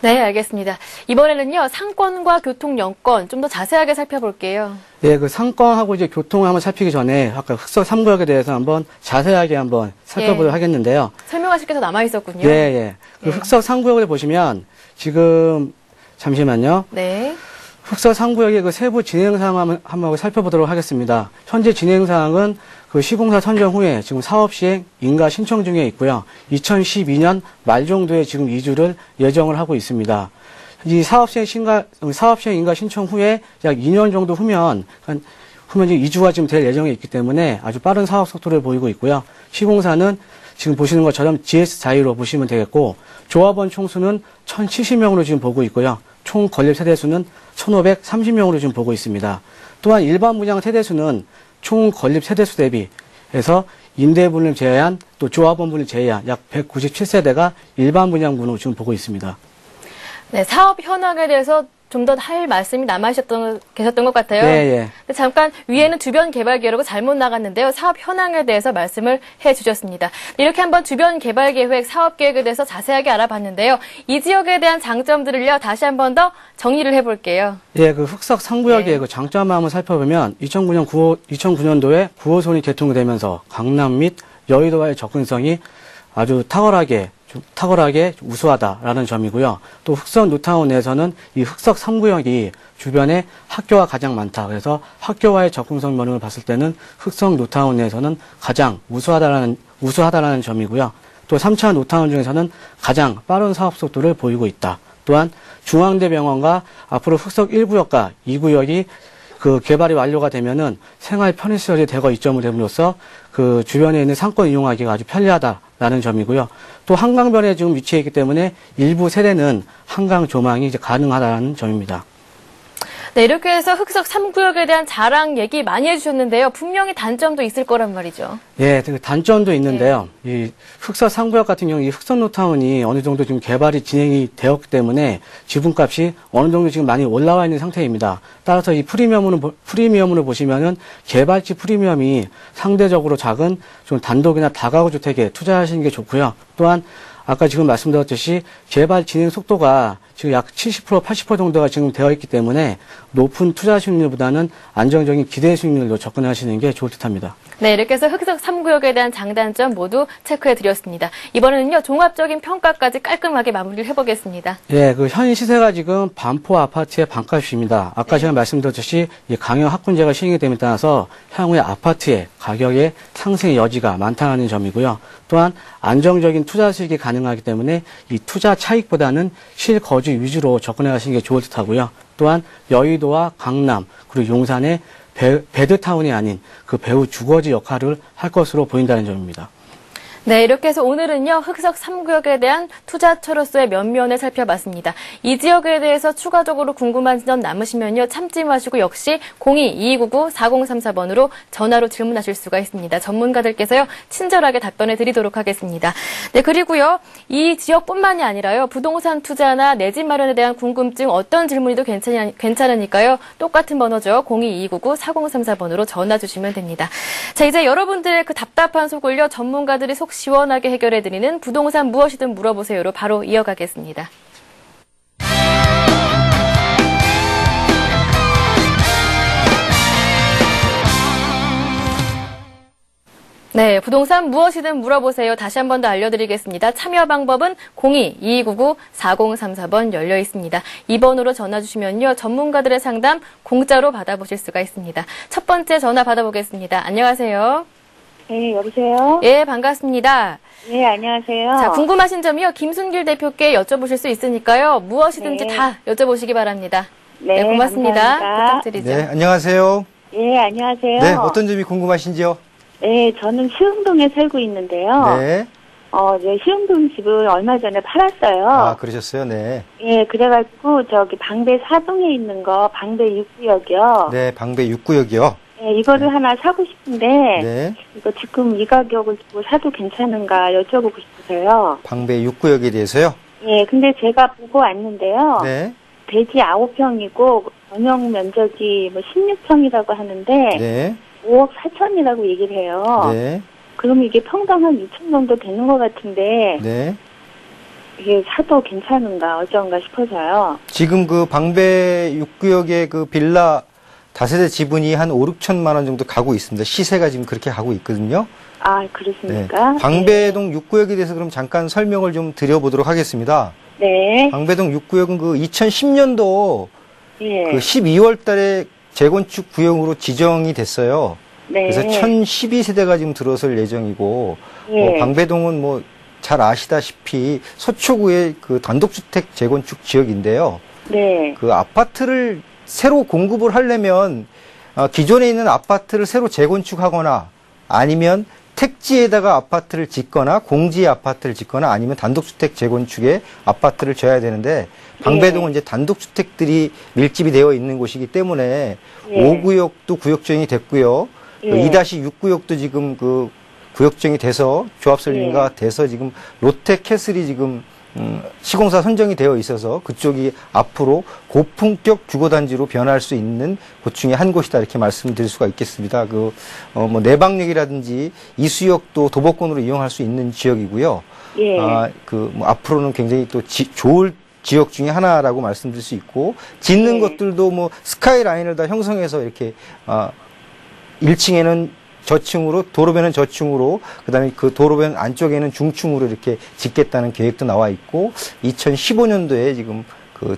네, 알겠습니다. 이번에는요, 상권과 교통 여건 좀 더 자세하게 살펴볼게요. 예, 그 상권하고 이제 교통을 한번 살피기 전에 아까 흑석 3구역에 대해서 한번 자세하게 한번 살펴보도록 하겠는데요. 설명하실 게 더 남아있었군요. 예, 예. 그 흑석 3구역을 보시면 지금 잠시만요. 네. 흑석 3구역의 그 세부 진행 사항 한번 살펴보도록 하겠습니다. 현재 진행 사항은 그 시공사 선정 후에 지금 사업 시행 인가 신청 중에 있고요. 2012년 말 정도에 지금 이주를 예정을 하고 있습니다. 이 사업 시행 인가 신청 후에 약 2년 정도 후면 이주가 지금 될 예정에 있기 때문에 아주 빠른 사업 속도를 보이고 있고요. 시공사는 지금 보시는 것처럼 GS 자유로 보시면 되겠고, 조합원 총수는 1,070명으로 지금 보고 있고요. 총 건립 세대수는 1,530명으로 지금 보고 있습니다. 또한 일반 분양 세대수는 총 건립 세대수 대비해서 임대분을 제외한 또 조합원 분을 제외한 약 197세대가 일반 분양분으로 지금 보고 있습니다. 네, 사업 현황에 대해서 좀 더 할 말씀이 계셨던 것 같아요. 예, 예. 근데 잠깐 위에는 주변 개발 계획으로 잘못 나갔는데요. 사업 현황에 대해서 말씀을 해주셨습니다. 이렇게 한번 주변 개발 계획, 사업 계획에 대해서 자세하게 알아봤는데요. 이 지역에 대한 장점들을요, 다시 한번 더 정리를 해볼게요. 예, 그 흑석 3구역의 그 장점을 한번 살펴보면 2009년도에 9호선이 개통이 되면서 강남 및 여의도와의 접근성이 아주 탁월하게 우수하다라는 점이고요. 또 흑성 뉴타운 내에서는 이 흑석 3구역이 주변에 학교가 가장 많다. 그래서 학교와의 접근성 면을 봤을 때는 흑성 뉴타운 내에서는 가장 우수하다라는 점이고요. 또 3차 뉴타운 중에서는 가장 빠른 사업 속도를 보이고 있다. 또한 중앙대병원과 앞으로 흑석 1구역과 2구역이 그 개발이 완료가 되면은 생활 편의시설이 대거 이점을 됨으로써 그 주변에 있는 상권 이용하기가 아주 편리하다라는 점이고요. 또 한강변에 지금 위치해 있기 때문에 일부 세대는 한강 조망이 이제 가능하다는 점입니다. 네, 이렇게 해서 흑석 3구역에 대한 자랑 얘기 많이 해주셨는데요. 분명히 단점도 있을 거란 말이죠. 예, 그 단점도 있는데요. 이 흑석 3구역 같은 경우 이 흑석 뉴타운이 어느 정도 지금 개발이 진행이 되었기 때문에 지분값이 어느 정도 지금 많이 올라와 있는 상태입니다. 따라서 이 프리미엄으로 보시면은 개발지 프리미엄이 상대적으로 작은 좀 단독이나 다가구 주택에 투자하시는 게 좋고요. 또한 아까 지금 말씀드렸듯이 개발 진행 속도가 지금 약 70%, 80% 정도가 지금 되어 있기 때문에 높은 투자 수익률보다는 안정적인 기대 수익률로 접근하시는 게 좋을 듯합니다. 네, 이렇게 해서 흑석 3구역에 대한 장단점 모두 체크해드렸습니다. 이번에는요, 종합적인 평가까지 깔끔하게 마무리를 해보겠습니다. 예, 그 현 시세가 지금 반포 아파트의 반값입니다. 아까 제가 말씀드렸듯이 이 강형 학군제가 시행이 됨에 따라서 향후에 아파트의 가격의 상승의 여지가 많다는 점이고요. 또한 안정적인 투자 수익이 가능하기 때문에 이 투자 차익보다는 실거주 위주로 접근해 가시는 게 좋을 듯 하고요. 또한 여의도와 강남 그리고 용산의 배드타운이 아닌 그 배후 주거지 역할을 할 것으로 보인다는 점입니다. 네, 이렇게 해서 오늘은요, 흑석 3구역에 대한 투자처로서의 면면을 살펴봤습니다. 이 지역에 대해서 추가적으로 궁금한 점 남으시면요, 참지 마시고 역시 02-2299-4034번으로 전화로 질문하실 수가 있습니다. 전문가들께서요, 친절하게 답변을 드리도록 하겠습니다. 네, 그리고요, 이 지역뿐만이 아니라요, 부동산 투자나 내 집 마련에 대한 궁금증 어떤 질문이도 괜찮으니까요, 똑같은 번호죠. 02-2299-4034번으로 전화 주시면 됩니다. 자, 이제 여러분들의 그 답답한 속을요, 전문가들이 속 시원하게 해결해드리는 부동산 무엇이든 물어보세요로 바로 이어가겠습니다. 네, 부동산 무엇이든 물어보세요. 다시 한 번 더 알려드리겠습니다. 참여 방법은 02-2299-4034번 열려 있습니다. 이 번호로 전화 주시면요, 전문가들의 상담 공짜로 받아보실 수가 있습니다. 첫 번째 전화 받아보겠습니다. 안녕하세요. 네, 여보세요? 예, 반갑습니다. 네, 안녕하세요. 자, 궁금하신 점이요, 김순길 대표께 여쭤보실 수 있으니까요. 무엇이든지 네. 다 여쭤보시기 바랍니다. 네, 고맙습니다. 감사합니다. 부탁드리죠. 네, 안녕하세요. 네, 안녕하세요. 네, 어떤 점이 궁금하신지요? 네, 저는 시흥동에 살고 있는데요. 네. 이제 시흥동 집을 얼마 전에 팔았어요. 아, 그러셨어요? 네. 예, 그래가지고 저기 방배 4동에 있는 거 방배 6구역이요. 네, 방배 6구역이요. 네, 이거를 하나 사고 싶은데 네. 이거 지금 이 가격을 주고 사도 괜찮은가 여쭤보고 싶어서요. 방배 6구역에 대해서요? 예, 근데 제가 보고 왔는데요. 네. 대지 9평이고 전용 면적이 뭐 16평이라고 하는데 네. 5억 4천이라고 얘기를 해요. 네. 그럼 이게 평당 한 2천 정도 되는 것 같은데 네. 이게 사도 괜찮은가 어쩐가 싶어서요. 지금 그 방배 6구역의 그 빌라 다세대 지분이 한 5, 6천만 원 정도 가고 있습니다. 시세가 지금 그렇게 가고 있거든요. 아, 그렇습니까? 방배동 6구역에 대해서 그럼 잠깐 설명을 좀 드려보도록 하겠습니다. 네. 방배동 6구역은 그 2010년도 예. 그 12월 달에 재건축 구역으로 지정이 됐어요. 네. 그래서 1012세대가 지금 들어설 예정이고, 예. 방배동은 뭐 잘 아시다시피 서초구의 그 단독주택 재건축 지역인데요. 네. 그 아파트를 새로 공급을 하려면 기존에 있는 아파트를 새로 재건축하거나 아니면 택지에다가 아파트를 짓거나 공지에 아파트를 짓거나 아니면 단독주택 재건축에 아파트를 져야 되는데 방배동은 이제 단독주택들이 밀집이 되어 있는 곳이기 때문에 예. 5구역도 구역정이 됐고요. 예. 2-6구역도 지금 그 구역정이 돼서 조합 설계가 돼서 지금 롯데캐슬이 지금 시공사 선정이 되어 있어서 그쪽이 앞으로 고품격 주거단지로 변할 수 있는 곳 중에 한 곳이다 이렇게 말씀드릴 수가 있겠습니다. 뭐 내방역이라든지 이수역도 도보권으로 이용할 수 있는 지역이고요. 예. 뭐 앞으로는 굉장히 또 좋을 지역 중에 하나라고 말씀드릴 수 있고 짓는 예. 것들도 뭐 스카이라인을 다 형성해서 이렇게 1층에는 저층으로 도로변은 저층으로 그다음에 그 도로변 안쪽에는 중층으로 이렇게 짓겠다는 계획도 나와 있고 2015년도에 지금 그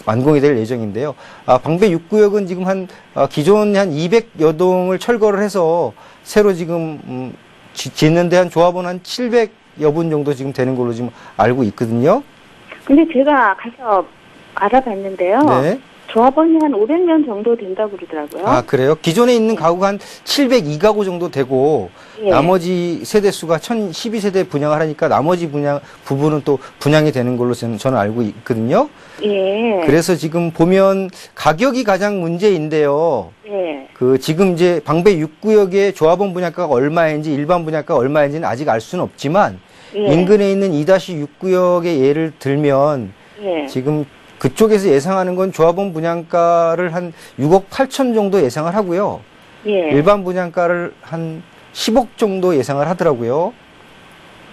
완공이 될 예정인데요. 방배 6구역은 지금 기존에 한 200여 동을 철거를 해서 새로 지금 짓는데 한 조합원 한 700여 분 정도 지금 되는 걸로 지금 알고 있거든요. 근데 제가 가서 알아봤는데요. 네. 조합원이 한 500년 정도 된다고 그러더라고요. 그래요? 기존에 있는 가구가 한 702가구 정도 되고, 예. 나머지 세대수가 1012세대 분양을 하니까 나머지 부분은 또 분양이 되는 걸로 저는 알고 있거든요. 예. 그래서 지금 보면 가격이 가장 문제인데요. 예. 지금 이제 방배 6구역의 조합원 분양가가 얼마인지 일반 분양가가 얼마인지는 아직 알 수는 없지만, 예. 인근에 있는 2-6구역의 예를 들면, 예. 지금 그쪽에서 예상하는 건 조합원 분양가를 한 6억 8천 정도 예상을 하고요. 예. 일반 분양가를 한 10억 정도 예상을 하더라고요.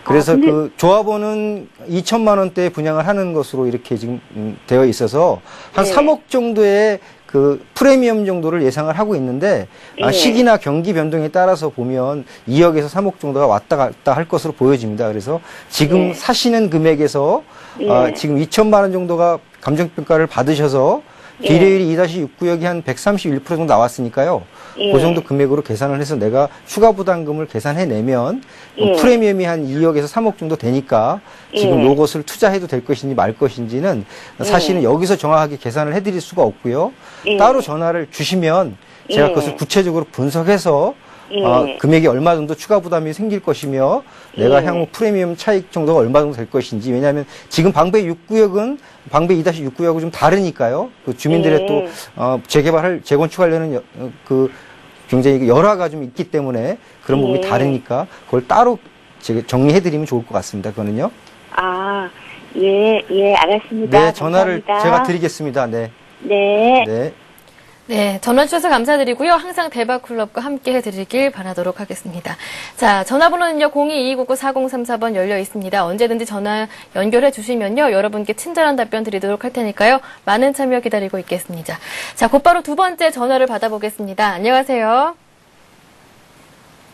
그래서 근데- 그 조합원은 2천만 원대에 분양을 하는 것으로 이렇게 지금 되어 있어서 한 예. 3억 정도의 그 프리미엄 정도를 예상을 하고 있는데 예. 시기나 경기 변동에 따라서 보면 2억에서 3억 정도가 왔다 갔다 할 것으로 보여집니다. 그래서 지금 예. 사시는 금액에서 예. 지금 2천만 원 정도가 감정평가를 받으셔서 예. 비례율이 2-6구역이 한 131% 정도 나왔으니까요. 예. 그 정도 금액으로 계산을 해서 내가 추가 부담금을 계산해내면 예. 프리미엄이 한 2억에서 3억 정도 되니까 지금 예. 요것을 투자해도 될 것인지 말 것인지는 사실은 여기서 정확하게 계산을 해드릴 수가 없고요. 예. 따로 전화를 주시면 제가 예. 그것을 구체적으로 분석해서 예. 금액이 얼마 정도 추가 부담이 생길 것이며 내가 예. 향후 프리미엄 차익 정도가 얼마 정도 될 것인지. 왜냐하면 지금 방배 6구역은 방배 2-6구역하고 좀 다르니까요. 그 주민들의 예. 또 재건축하려는 그 굉장히 열화가 좀 있기 때문에 그런 부분이 예. 다르니까 그걸 따로 제가 정리해드리면 좋을 것 같습니다. 그거는요. 아, 예, 알았습니다. 네, 전화를 감사합니다. 제가 드리겠습니다. 네. 네. 네. 네, 전화 주셔서 감사드리고요. 항상 대박클럽과 함께 해드리길 바라도록 하겠습니다. 자, 전화번호는요, 02-2299-4034번 열려 있습니다. 언제든지 전화 연결해 주시면요, 여러분께 친절한 답변 드리도록 할 테니까요, 많은 참여 기다리고 있겠습니다. 자, 곧바로 두 번째 전화를 받아보겠습니다. 안녕하세요.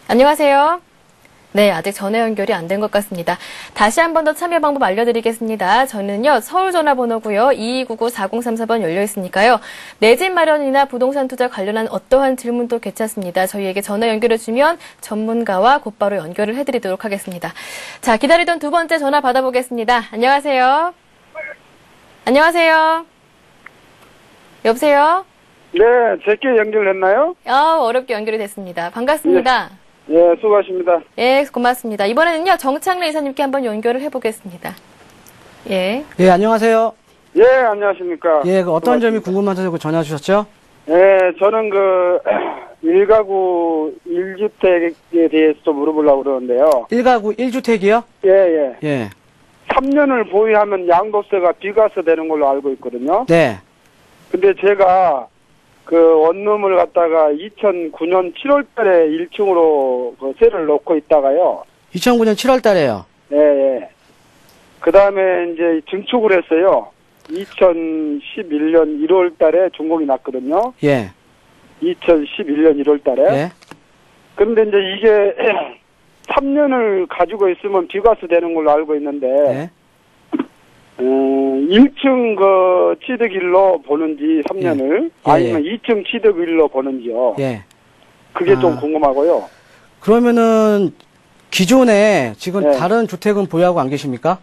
안녕하세요. 네, 아직 전화 연결이 안 된 것 같습니다. 다시 한 번 더 참여 방법 알려드리겠습니다. 저는요, 서울 전화번호고요. 2299-4034번 열려 있으니까요. 내 집 마련이나 부동산 투자 관련한 어떠한 질문도 괜찮습니다. 저희에게 전화 연결해주면 전문가와 곧바로 연결을 해드리도록 하겠습니다. 자, 기다리던 두 번째 전화 받아보겠습니다. 안녕하세요. 안녕하세요. 여보세요? 네, 제게 연결했나요? 어렵게 연결이 됐습니다. 반갑습니다. 예, 수고하십니다. 예, 고맙습니다. 이번에는요, 정창래 이사님께 한번 연결을 해보겠습니다. 예. 예, 안녕하세요. 예, 안녕하십니까. 예, 그 어떤 점이 궁금하셔서 전화 주셨죠? 예, 저는 그, 1가구 1주택에 대해서 좀 물어보려고 그러는데요. 1가구 1주택이요? 예, 예. 예. 3년을 보유하면 양도세가 비과세 되는 걸로 알고 있거든요. 네. 근데 제가 그 원룸을 갖다가 2009년 7월 달에 1층으로 그 세를 놓고 있다가요. 2009년 7월 달에요. 예, 예. 그 다음에 이제 증축을 했어요. 2011년 1월 달에 준공이 났거든요. 예. 2011년 1월 달에. 예. 그런데 이제 이게 3년을 가지고 있으면 비과세 되는 걸로 알고 있는데, 예. 1층 그 취득일로 보는지 3년을, 예. 아니면 예. 2층 취득일로 보는지요. 예. 그게 좀 아. 궁금하고요. 그러면은 기존에 지금 네. 다른 주택은 보유하고 안 계십니까?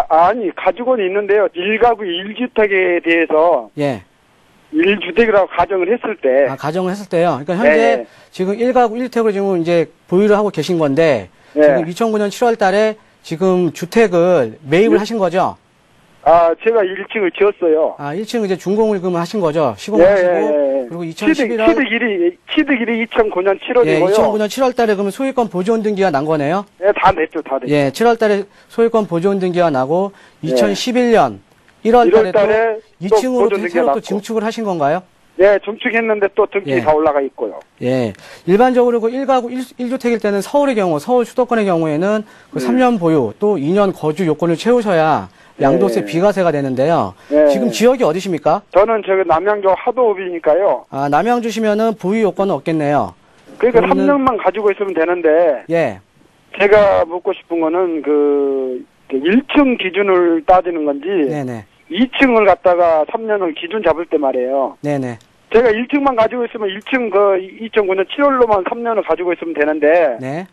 아니, 가지고는 있는데요. 1가구 1주택에 대해서 예. 1주택이라고 가정을 했을 때, 아, 가정을 했을 때요. 그러니까 현재 네. 지금 1가구 1주택으로 지금 이제 보유를 하고 계신 건데, 네. 지금 2009년 7월 달에 지금 주택을 매입을 하신 거죠? 아, 제가 1층을 지었어요. 아, 1층 이제 준공을 그럼 하신 거죠? 예, 시공하시고, 예, 예. 그리고 2011년, 취득일이 2009년 7월이고요. 예, 2009년 7월 달에 그러면 소유권 보존 등기가 난 거네요? 예, 다 냈죠, 다 냈죠. 예, 7월 달에 소유권 보존 등기가 나고, 2011년 1월 달에 1월 달에 또 또 2층으로 보존 등기가 새로 또 났고. 증축을 하신 건가요? 예, 증축했는데 또 등기 예. 다 올라가 있고요. 예. 일반적으로 그 1가구 1주택일 때는 서울의 경우, 서울 수도권의 경우에는 그 3년 보유 또 2년 거주 요건을 채우셔야 양도세 예. 비과세가 되는데요. 예. 지금 지역이 어디십니까? 저는 저기 남양주 하도읍이니까요. 아, 남양주시면은 보유 요건은 없겠네요. 그러니까 그러면은- 3년만 가지고 있으면 되는데, 예. 제가 묻고 싶은 거는 그 1층 기준을 따지는 건지, 네네. 2층을 갖다가 3년을 기준 잡을 때 말이에요. 네네. 제가 1층만 가지고 있으면 1층 그 2009년 7월로만 3년을 가지고 있으면 되는데, 네.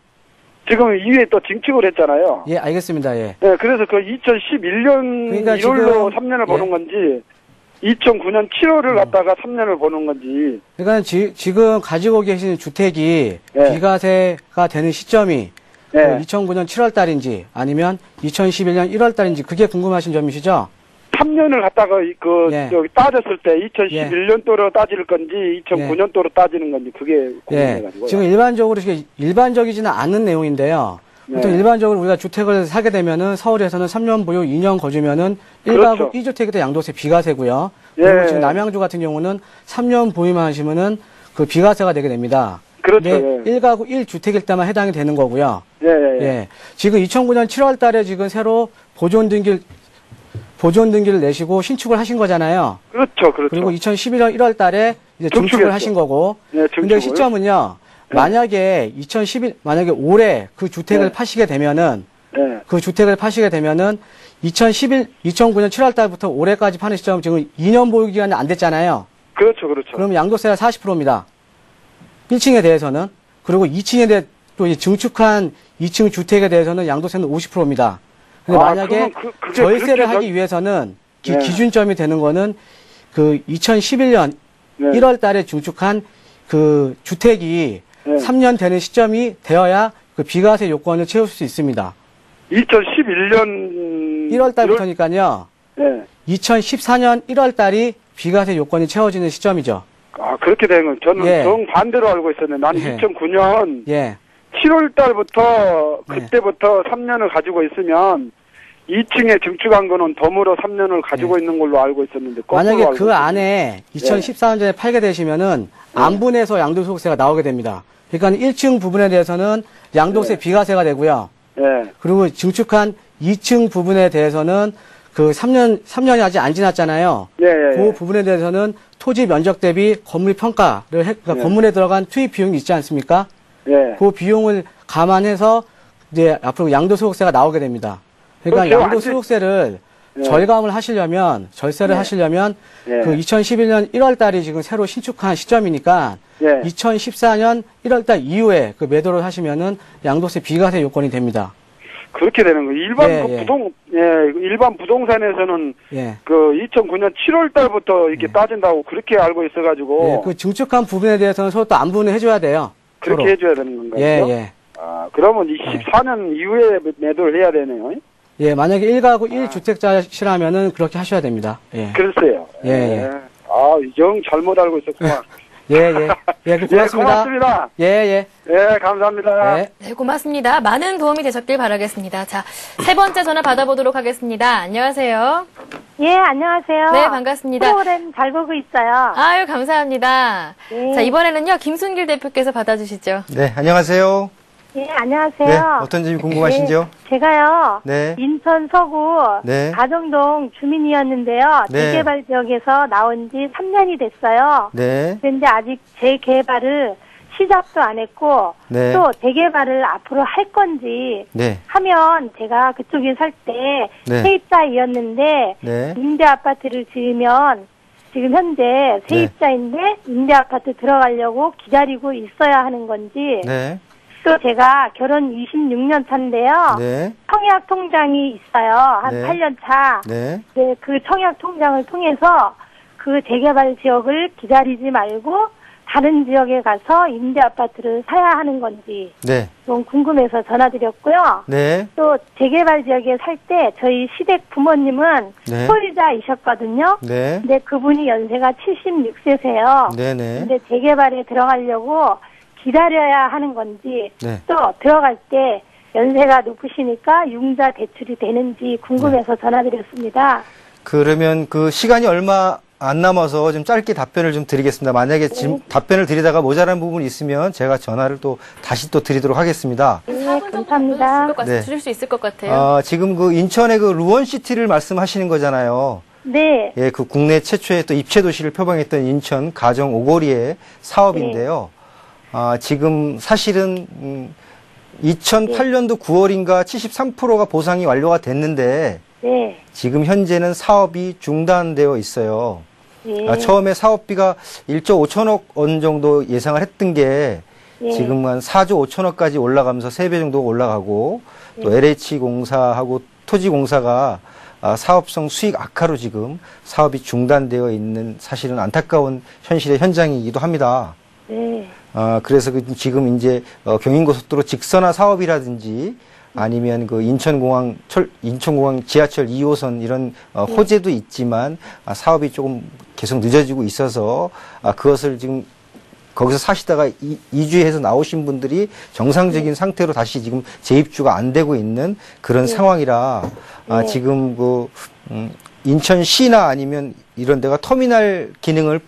지금 이후에 또 증축을 했잖아요. 예, 알겠습니다. 예. 네, 그래서 그 2011년 그러니까 1월로 지금- 3년을 보는 예. 건지, 2009년 7월을 갖다가 3년을 보는 건지, 그러니까 지금 가지고 계신 주택이 예. 비과세가 되는 시점이 네. 2009년 7월 달인지 아니면 2011년 1월 달인지 그게 궁금하신 점이시죠? 3년을 갖다가 예. 저기 따졌을 때 2011년도로 따질 건지 2009년도로 따지는 건지 그게 예. 궁금해가지고요. 지금 일반적으로 이게 일반적이지는 않은 내용인데요. 보통 네. 일반적으로 우리가 주택을 사게 되면은 서울에서는 3년 보유 2년 거주면은 1가구 그렇죠. 1주택에 양도세 비과세고요. 예. 그리고 지금 남양주 같은 경우는 3년 보유만 하시면은 그 비과세가 되게 됩니다. 그렇죠. 근데 예. 1가구 1주택일 때만 해당이 되는 거고요. 예, 예, 예. 예. 지금 2009년 7월 달에 지금 새로 보존 보존 등기를 내시고 신축을 하신 거잖아요. 그렇죠, 그렇죠. 그리고 2011년 1월 달에 이제 증축을 증축했죠. 하신 거고. 네, 근데 증축을. 시점은요. 네. 만약에 올해 그 주택을 네. 파시게 되면은 네. 그 주택을 파시게 되면은 2009년 7월 달부터 올해까지 파는 시점 지금 2년 보유 기간이 안 됐잖아요. 그렇죠, 그렇죠. 그러면 양도세가 40%입니다. 1층에 대해서는. 그리고 2층에 대해 또 증축한 2층 주택에 대해서는 양도세는 50%입니다. 근데 만약에 그게 절세를 그렇게 하기 위해서는 네. 기준점이 되는 거는 그 2011년 네. 1월 달에 증축한 그 주택이 네. 3년 되는 시점이 되어야 그 비과세 요건을 채울 수 있습니다. 2011년 1월 달부터니까요. 네. 2014년 1월 달이 비과세 요건이 채워지는 시점이죠. 아, 그렇게 된 건 저는 예. 정반대로 알고 있었는데 나는 예. 2009년 예. 7월 달부터 네. 그때부터 3년을 가지고 있으면 2층에 증축한 거는 덤으로 3년을 가지고 있는 걸로 알고 있었는데 거꾸로 만약에 알고 그 있었는데. 안에 2014년에 팔게 되시면은 안분해서 양도소득세가 나오게 됩니다. 그러니까 1층 부분에 대해서는 양도세 네. 비과세가 되고요. 예. 그리고 증축한 2층 부분에 대해서는 그 3년이 아직 안 지났잖아요. 예, 예. 그 부분에 대해서는 토지 면적 대비 건물 평가를 그러니까 네. 건물에 들어간 투입 비용이 있지 않습니까? 예. 그 비용을 감안해서 이제 앞으로 양도소득세가 나오게 됩니다. 그러니까 그렇죠. 양도소득세를 네. 절감을 하시려면 절세를 네. 하시려면 예. 그 2011년 1월 달이 지금 새로 신축한 시점이니까 예. 2014년 1월 달 이후에 그 매도를 하시면은 양도세 비과세 요건이 됩니다. 그렇게 되는 거예요. 일반 예, 그 예. 일반 부동산에서는 예. 그 2009년 7월 달부터 이렇게 따진다고 그렇게 알고 있어가지고 예, 그 증축한 부분에 대해서는 서로 또 안분을 해줘야 돼요. 그렇게 서로. 해줘야 되는 건가요? 예, 예. 아, 그러면 24년 이후에 매도를 해야 되네요. 예, 만약에 1가구 1주택자시라면은 그렇게 하셔야 됩니다. 예. 글쎄요. 예, 예. 아, 영 잘못 알고 있었구만. 예, 예. 예, 그 고맙습니다. 예, 고맙습니다. 예, 예. 예, 감사합니다. 예. 네, 고맙습니다. 많은 도움이 되셨길 바라겠습니다. 자, 세 번째 전화 받아보도록 하겠습니다. 안녕하세요. 예, 안녕하세요. 네, 반갑습니다. 프로그램 잘 보고 있어요. 아유, 감사합니다. 네. 자, 이번에는요, 김순길 대표께서 받아주시죠. 네, 안녕하세요. 예, 안녕하세요. 네, 어떤 점이 궁금하신지요? 제가요, 네. 인천 서구 네. 가정동 주민이었는데요. 네. 재개발 지역에서 나온 지 3년이 됐어요. 네. 그런데 아직 재개발을 시작도 안 했고, 네. 또 재개발을 앞으로 할 건지 네. 하면 제가 그쪽에 살 때 네. 세입자이었는데, 네. 임대 아파트를 지으면 지금 현재 세입자인데 임대 아파트 들어가려고 기다리고 있어야 하는 건지, 네. 또 제가 결혼 26년 차인데요. 네. 청약 통장이 있어요. 한 네. 8년 차. 네. 네, 그 청약 통장을 통해서 그 재개발 지역을 기다리지 말고 다른 지역에 가서 임대 아파트를 사야 하는 건지 네. 좀 궁금해서 전화드렸고요. 네. 또 재개발 지역에 살 때 저희 시댁 부모님은 네. 소유자이셨거든요. 네. 근데 그분이 연세가 76세세요. 네네. 근데 재개발에 들어가려고 기다려야 하는 건지, 네. 또 들어갈 때 연세가 높으시니까 융자 대출이 되는지 궁금해서 전화드렸습니다. 그러면 그 시간이 얼마 안 남아서 좀 짧게 답변을 좀 드리겠습니다. 만약에 지금 답변을 드리다가 모자란 부분이 있으면 제가 전화를 또 다시 또 드리도록 하겠습니다. 네, 감사합니다. 네. 주실 수 있을 것 같아요. 지금 그 인천의 그 루원시티를 말씀하시는 거잖아요. 네, 예, 그 국내 최초의 또 입체 도시를 표방했던 인천 가정 오거리의 사업인데요. 지금 사실은 2008년도 9월인가 73%가 보상이 완료가 됐는데 네, 지금 현재는 사업이 중단되어 있어요. 네. 처음에 사업비가 1조 5천억 원 정도 예상을 했던 게 네. 지금 한 4조 5천억까지 올라가면서 3배 정도 올라가고 또 LH공사하고 토지공사가 사업성 수익 악화로 지금 사업이 중단되어 있는 사실은 안타까운 현실의 현장이기도 합니다. 네. 그래서 지금 이제 경인고속도로 직선화 사업이라든지 아니면 그 인천공항 지하철 2호선 이런 호재도 있지만 사업이 조금 계속 늦어지고 있어서 그것을 지금 거기서 사시다가 이주해서 나오신 분들이 정상적인 상태로 다시 지금 재입주가 안 되고 있는 그런 상황이라 지금 인천시나 아니면 이런 데가 터미널 기능을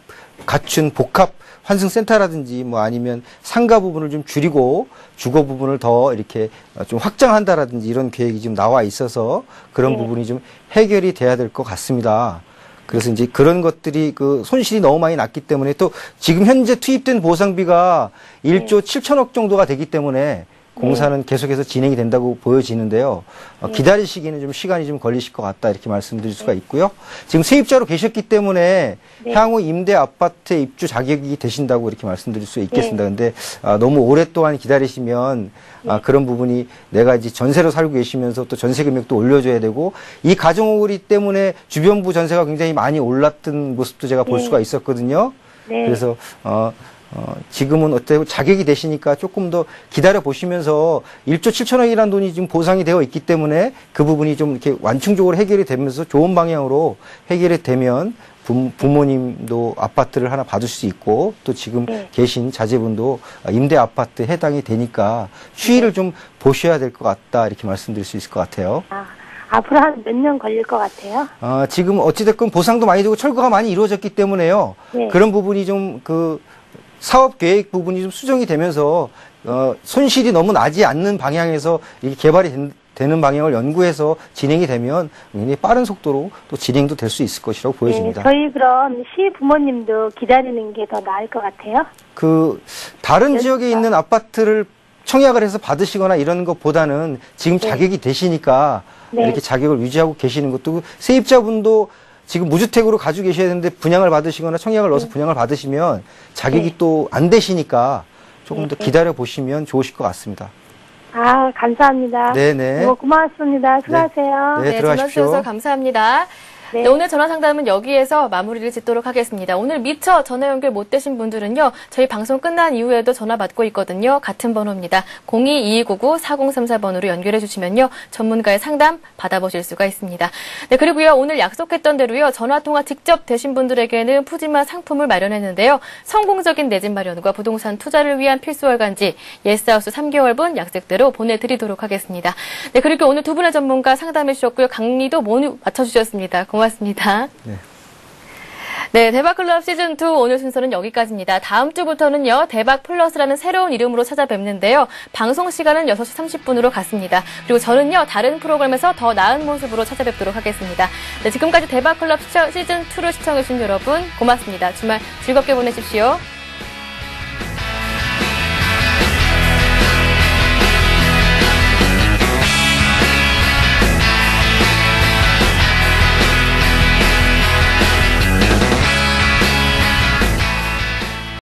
갖춘 복합 환승센터라든지 뭐 아니면 상가 부분을 좀 줄이고 주거 부분을 더 이렇게 좀 확장한다라든지 이런 계획이 지금 나와 있어서 그런 네. 부분이 좀 해결이 돼야 될 것 같습니다. 그래서 이제 그런 것들이 그 손실이 너무 많이 났기 때문에 또 지금 현재 투입된 보상비가 1조 7천억 정도가 되기 때문에 공사는 계속해서 진행이 된다고 보여지는데요. 기다리시기는 좀 시간이 좀 걸리실 것 같다 이렇게 말씀드릴 수가 있고요. 지금 세입자로 계셨기 때문에 네. 향후 임대 아파트에 입주 자격이 되신다고 이렇게 말씀드릴 수 있겠습니다. 근데 너무 오랫동안 기다리시면 그런 부분이 내가 이제 전세로 살고 계시면서 또 전세 금액도 올려줘야 되고 이 가정오거리 때문에 주변부 전세가 굉장히 많이 올랐던 모습도 제가 볼 수가 있었거든요. 네. 그래서 지금은 어때요? 자격이 되시니까 조금 더 기다려 보시면서 1조 7천억이라는 돈이 지금 보상이 되어 있기 때문에 그 부분이 좀 이렇게 완충적으로 해결이 되면서 좋은 방향으로 해결이 되면 부모님도 아파트를 하나 받을 수 있고 또 지금 계신 자제분도 임대 아파트에 해당이 되니까 추이를 좀 보셔야 될 것 같다 이렇게 말씀드릴 수 있을 것 같아요. 앞으로 한 몇 년 걸릴 것 같아요? 지금 어찌됐건 보상도 많이 되고 철거가 많이 이루어졌기 때문에요. 네. 그런 부분이 좀 사업 계획 부분이 좀 수정이 되면서 손실이 너무 나지 않는 방향에서 이렇게 개발이 되는 방향을 연구해서 진행이 되면 굉장히 빠른 속도로 또 진행도 될 수 있을 것이라고 보여집니다. 네, 저희 그럼 시 부모님도 기다리는 게 더 나을 것 같아요? 다른 지역에 있는 아파트를 청약을 해서 받으시거나 이런 것보다는 지금 자격이 되시니까 이렇게 자격을 유지하고 계시는 것도 세입자분도 지금 무주택으로 가지고 계셔야 되는데 분양을 받으시거나 청약을 넣어서 분양을 받으시면 자격이 또 안 되시니까 조금 더 기다려 보시면 좋으실 것 같습니다. 감사합니다. 네네. 고맙습니다. 수고하세요. 네, 들어가십시오. 전화 주셔서 감사합니다. 네. 네, 오늘 전화 상담은 여기에서 마무리를 짓도록 하겠습니다. 오늘 미처 전화 연결 못 되신 분들은요, 저희 방송 끝난 이후에도 전화 받고 있거든요. 같은 번호입니다. 02-2299-4034번으로 연결해 주시면요, 전문가의 상담 받아보실 수가 있습니다. 네, 그리고요, 오늘 약속했던 대로요, 전화 통화 직접 되신 분들에게는 푸짐한 상품을 마련했는데요. 성공적인 내 집 마련과 부동산 투자를 위한 필수 월간지 예스하우스 3개월분 약속대로 보내드리도록 하겠습니다. 네, 그리고 오늘 두 분의 전문가 상담해 주셨고요. 강의도 모두 맞춰주셨습니다. 고맙습니다. 네, 대박클럽 시즌2 오늘 순서는 여기까지입니다. 다음 주부터는요, 대박 플러스라는 새로운 이름으로 찾아뵙는데요. 방송 시간은 6시 30분으로 갔습니다. 그리고 저는요, 다른 프로그램에서 더 나은 모습으로 찾아뵙도록 하겠습니다. 네, 지금까지 대박클럽 시즌2를 시청해주신 여러분, 고맙습니다. 주말 즐겁게 보내십시오.